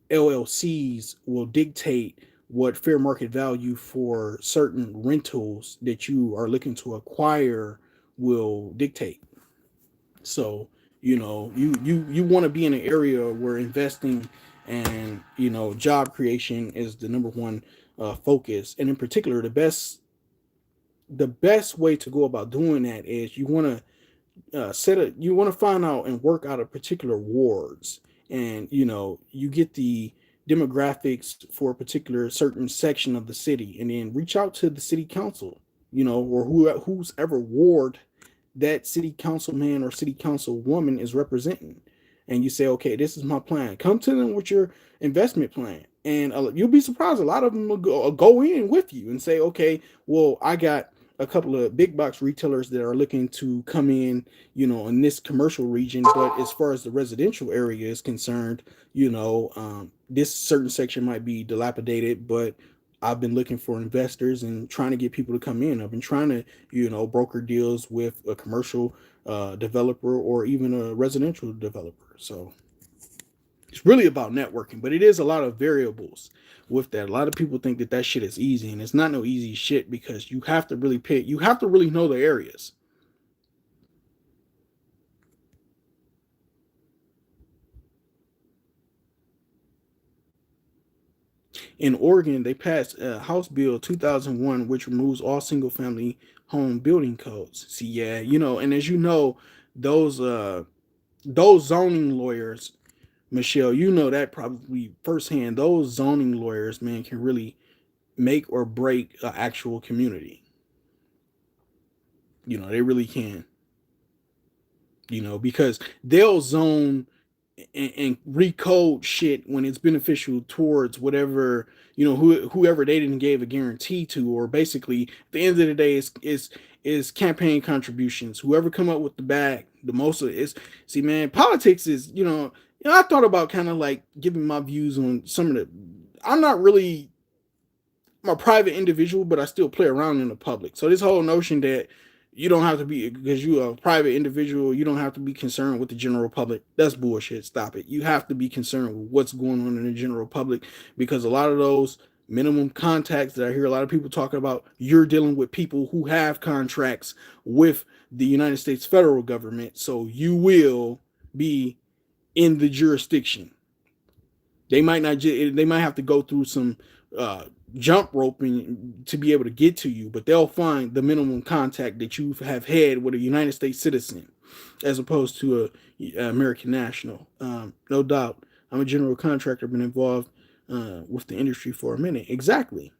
LLCs will dictate what fair market value for certain rentals that you are looking to acquire will dictate. So, you want to be in an area where investing and, job creation is the number one focus. And in particular, the best way to go about doing that is you want to you want to find out and work out a particular wards, and you get the demographics for a particular certain section of the city, and then reach out to the city council, or who's ever ward that city councilman or city council woman is representing, and you say, okay, this is my plan. Come to them with your investment plan, and you'll be surprised. A lot of them will go in with you and say, okay, well, I got a couple of big box retailers that are looking to come in this commercial region, but as far as the residential area is concerned, this certain section might be dilapidated, but I've been looking for investors and trying to get people to come in. I've been trying to, broker deals with a commercial developer or even a residential developer. So it's really about networking, but it is a lot of variables with that. A lot of people think that that shit is easy, and it's not no easy shit, because you have to really pick, you have to really know the areas. In Oregon, they passed House Bill 2001, which removes all single family home building codes. See, yeah, and as you know, those those zoning lawyers, Michelle, you know that probably firsthand. Those zoning lawyers, man, can really make or break an actual community. They really can. Because they'll zone and recode shit when it's beneficial towards whatever whoever they didn't give a guarantee to, or basically at the end of the day is campaign contributions. Whoever come up with the bag the most of it is. See, man, politics is I thought about kind of like giving my views on some of the. I'm not really. I'm a private individual, but I still play around in the public. So this whole notion that you don't have to be, because you're a private individual, you don't have to be concerned with the general public. That's bullshit. Stop it. You have to be concerned with what's going on in the general public, because a lot of those minimum contacts that I hear a lot of people talking about, you're dealing with people who have contracts with the United States federal government. So you will be in the jurisdiction. They might not. They might have to go through some uh, jump roping to be able to get to you, but they'll find the minimum contact that you have had with a United States citizen, as opposed to a American national. No doubt, I'm a general contractor, been involved with the industry for a minute. Exactly.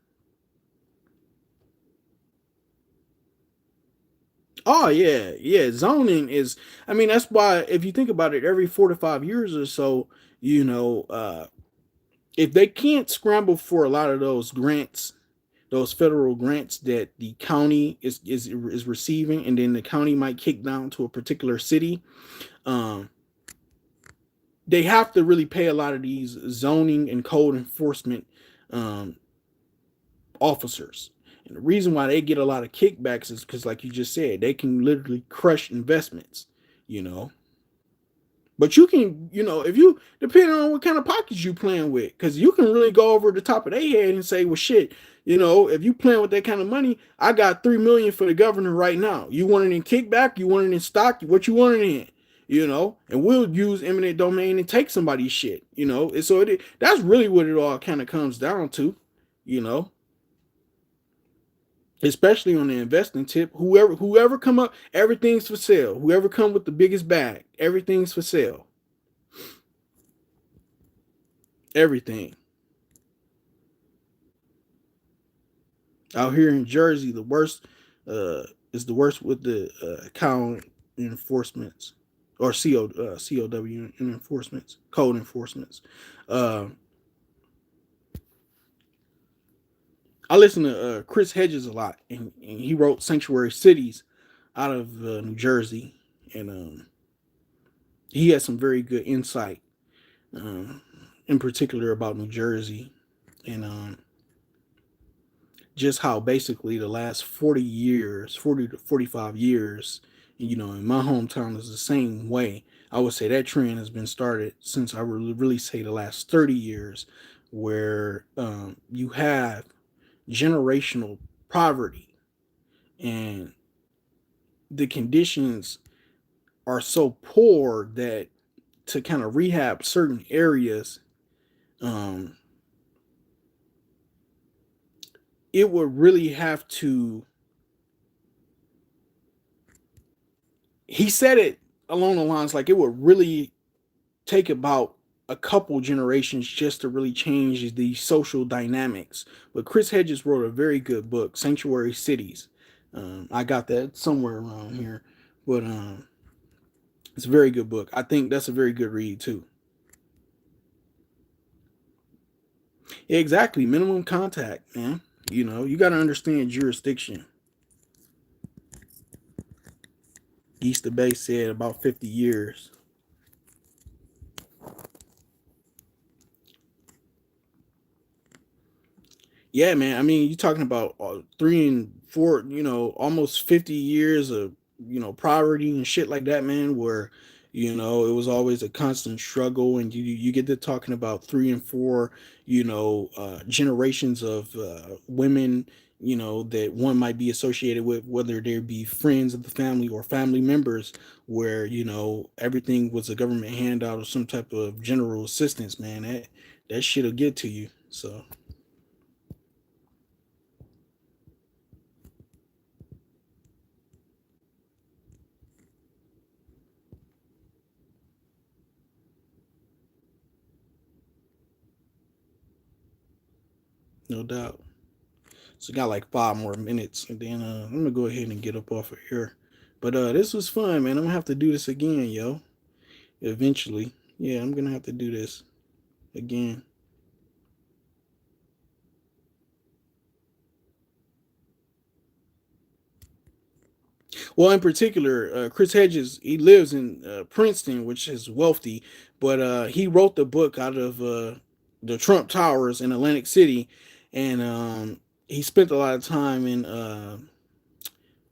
Oh yeah, yeah. Zoning is. I mean, that's why if you think about it, every 4 to 5 years or so, if they can't scramble for a lot of those grants, those federal grants that the county is receiving, and then the county might kick down to a particular city, um, they have to really pay a lot of these zoning and code enforcement um, officers. And the reason why they get a lot of kickbacks is because, like you just said, they can literally crush investments. You know, But you can, if you depending on what kind of pockets you playing with, because you can really go over the top of their head and say, well, shit, if you playing with that kind of money, I got 3 million for the governor right now. You want it in kickback? You want it in stock? What you want it in? And we'll use eminent domain and take somebody's shit. And so that's really what it all kind of comes down to. You know, especially on the investing tip. Whoever come up, everything's for sale. Whoever come with the biggest bag, everything's for sale. Everything. Out here in Jersey, the worst is the worst with the account enforcements, or COW enforcements, code enforcements. Uh, I listen to Chris Hedges a lot, and he wrote Sanctuary Cities out of New Jersey, and he has some very good insight, in particular about New Jersey, and just how basically the last 40 years, 40 to 45 years, in my hometown is the same way. I would say that trend has been started since I really say the last 30 years, where you have generational poverty, and the conditions are so poor that to kind of rehab certain areas, um, it would really have to. He said it along the lines like it would really take about a couple generations just to really change the social dynamics. But Chris Hedges wrote a very good book, Sanctuary Cities. I got that somewhere around here, but it's a very good book. I think that's a very good read too. Yeah, exactly, minimum contact, man. You got to understand jurisdiction. Easter Bay said about 50 years. Yeah, man. I mean, you're talking about 3 and 4, almost 50 years of, poverty and shit like that, man, where, it was always a constant struggle. And you get to talking about 3 and 4, generations of women, that one might be associated with, whether they be friends of the family or family members, where, everything was a government handout or some type of general assistance, man. That shit'll get to you. So. No doubt. So got like 5 more minutes, and then I'm gonna go ahead and get up off of here. But this was fun, man. I'm gonna have to do this again, yo. Eventually, yeah, I'm gonna have to do this again. Well, in particular, Chris Hedges, he lives in Princeton, which is wealthy, but he wrote the book out of the Trump Towers in Atlantic City, and he spent a lot of time in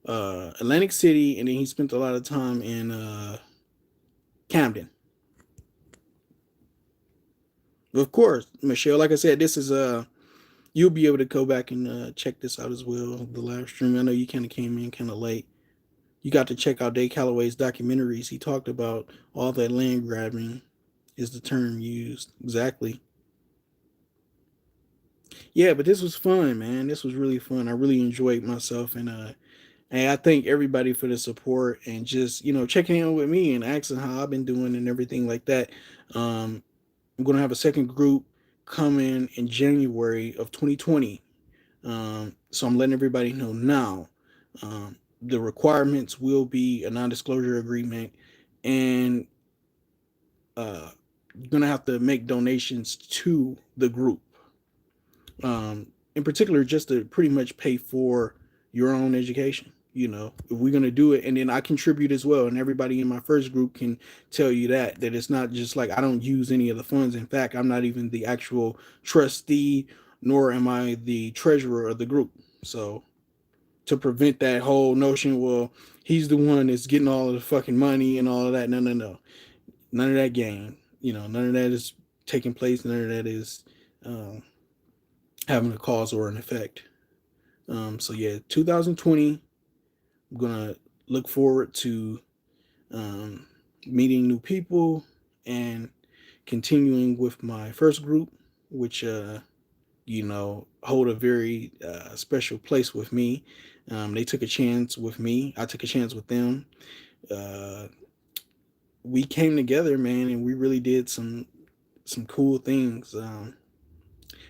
Atlantic City, and then he spent a lot of time in Camden. Of course, Michelle. Like I said, this is you'll be able to go back and check this out as well. The live stream. I know you kind of came in kind of late. You got to check out Dave Calloway's documentaries. He talked about all that land grabbing is the term used exactly. Yeah, but this was fun, man. This was really fun. I really enjoyed myself, and I thank everybody for the support and just checking in with me and asking how I've been doing and everything like that. I'm gonna have a second group coming in January of 2020. So I'm letting everybody know now. The requirements will be a non-disclosure agreement, and you're gonna have to make donations to the group. In particular, just to pretty much pay for your own education. If we're gonna do it, and then I contribute as well, and everybody in my first group can tell you that it's not just like I don't use any of the funds. In fact, I'm not even the actual trustee, nor am I the treasurer of the group. So to prevent that whole notion, well, he's the one that's getting all of the fucking money and all of that. No, no, no, none of that game. None of that is taking place. None of that is um, having a cause or an effect. So yeah, 2020. I'm gonna look forward to um, meeting new people and continuing with my first group, which hold a very special place with me. They took a chance with me. I took a chance with them. Uh, we came together, man, and we really did some cool things.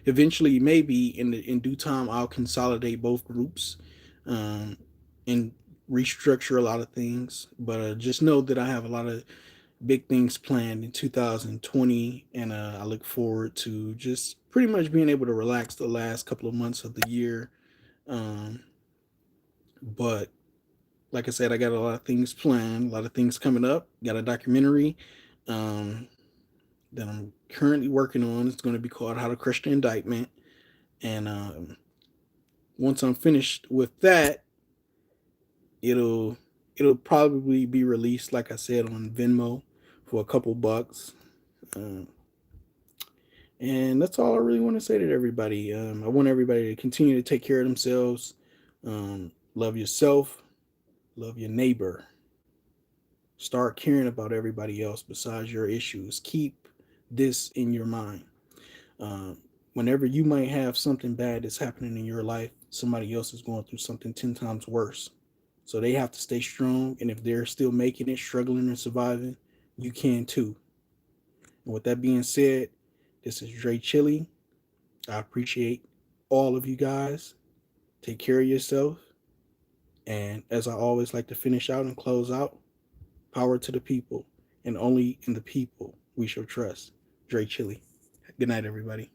Eventually, maybe in due time, I'll consolidate both groups um, and restructure a lot of things. But just know that I have a lot of big things planned in 2020, and I look forward to just pretty much being able to relax the last couple of months of the year. Um, but like I said, I got a lot of things planned, a lot of things coming up. Got a documentary um, that I'm currently working on. It's going to be called "How to Crush the Indictment," and once I'm finished with that, it'll it'll probably be released, like I said, on Venmo for a couple bucks. Um, and that's all I really want to say to everybody. I want everybody to continue to take care of themselves. Love yourself. Love your neighbor. Start caring about everybody else besides your issues. Keep this in your mind. Um, Whenever you might have something bad that's happening in your life, somebody else is going through something 10 times worse. So they have to stay strong. And if they're still making it, struggling, and surviving, you can too. And with that being said, this is DreChilly. I appreciate all of you guys. Take care of yourself. And as I always like to finish out and close out, power to the people, and only in the people we shall trust. DreChilly. Good night, everybody.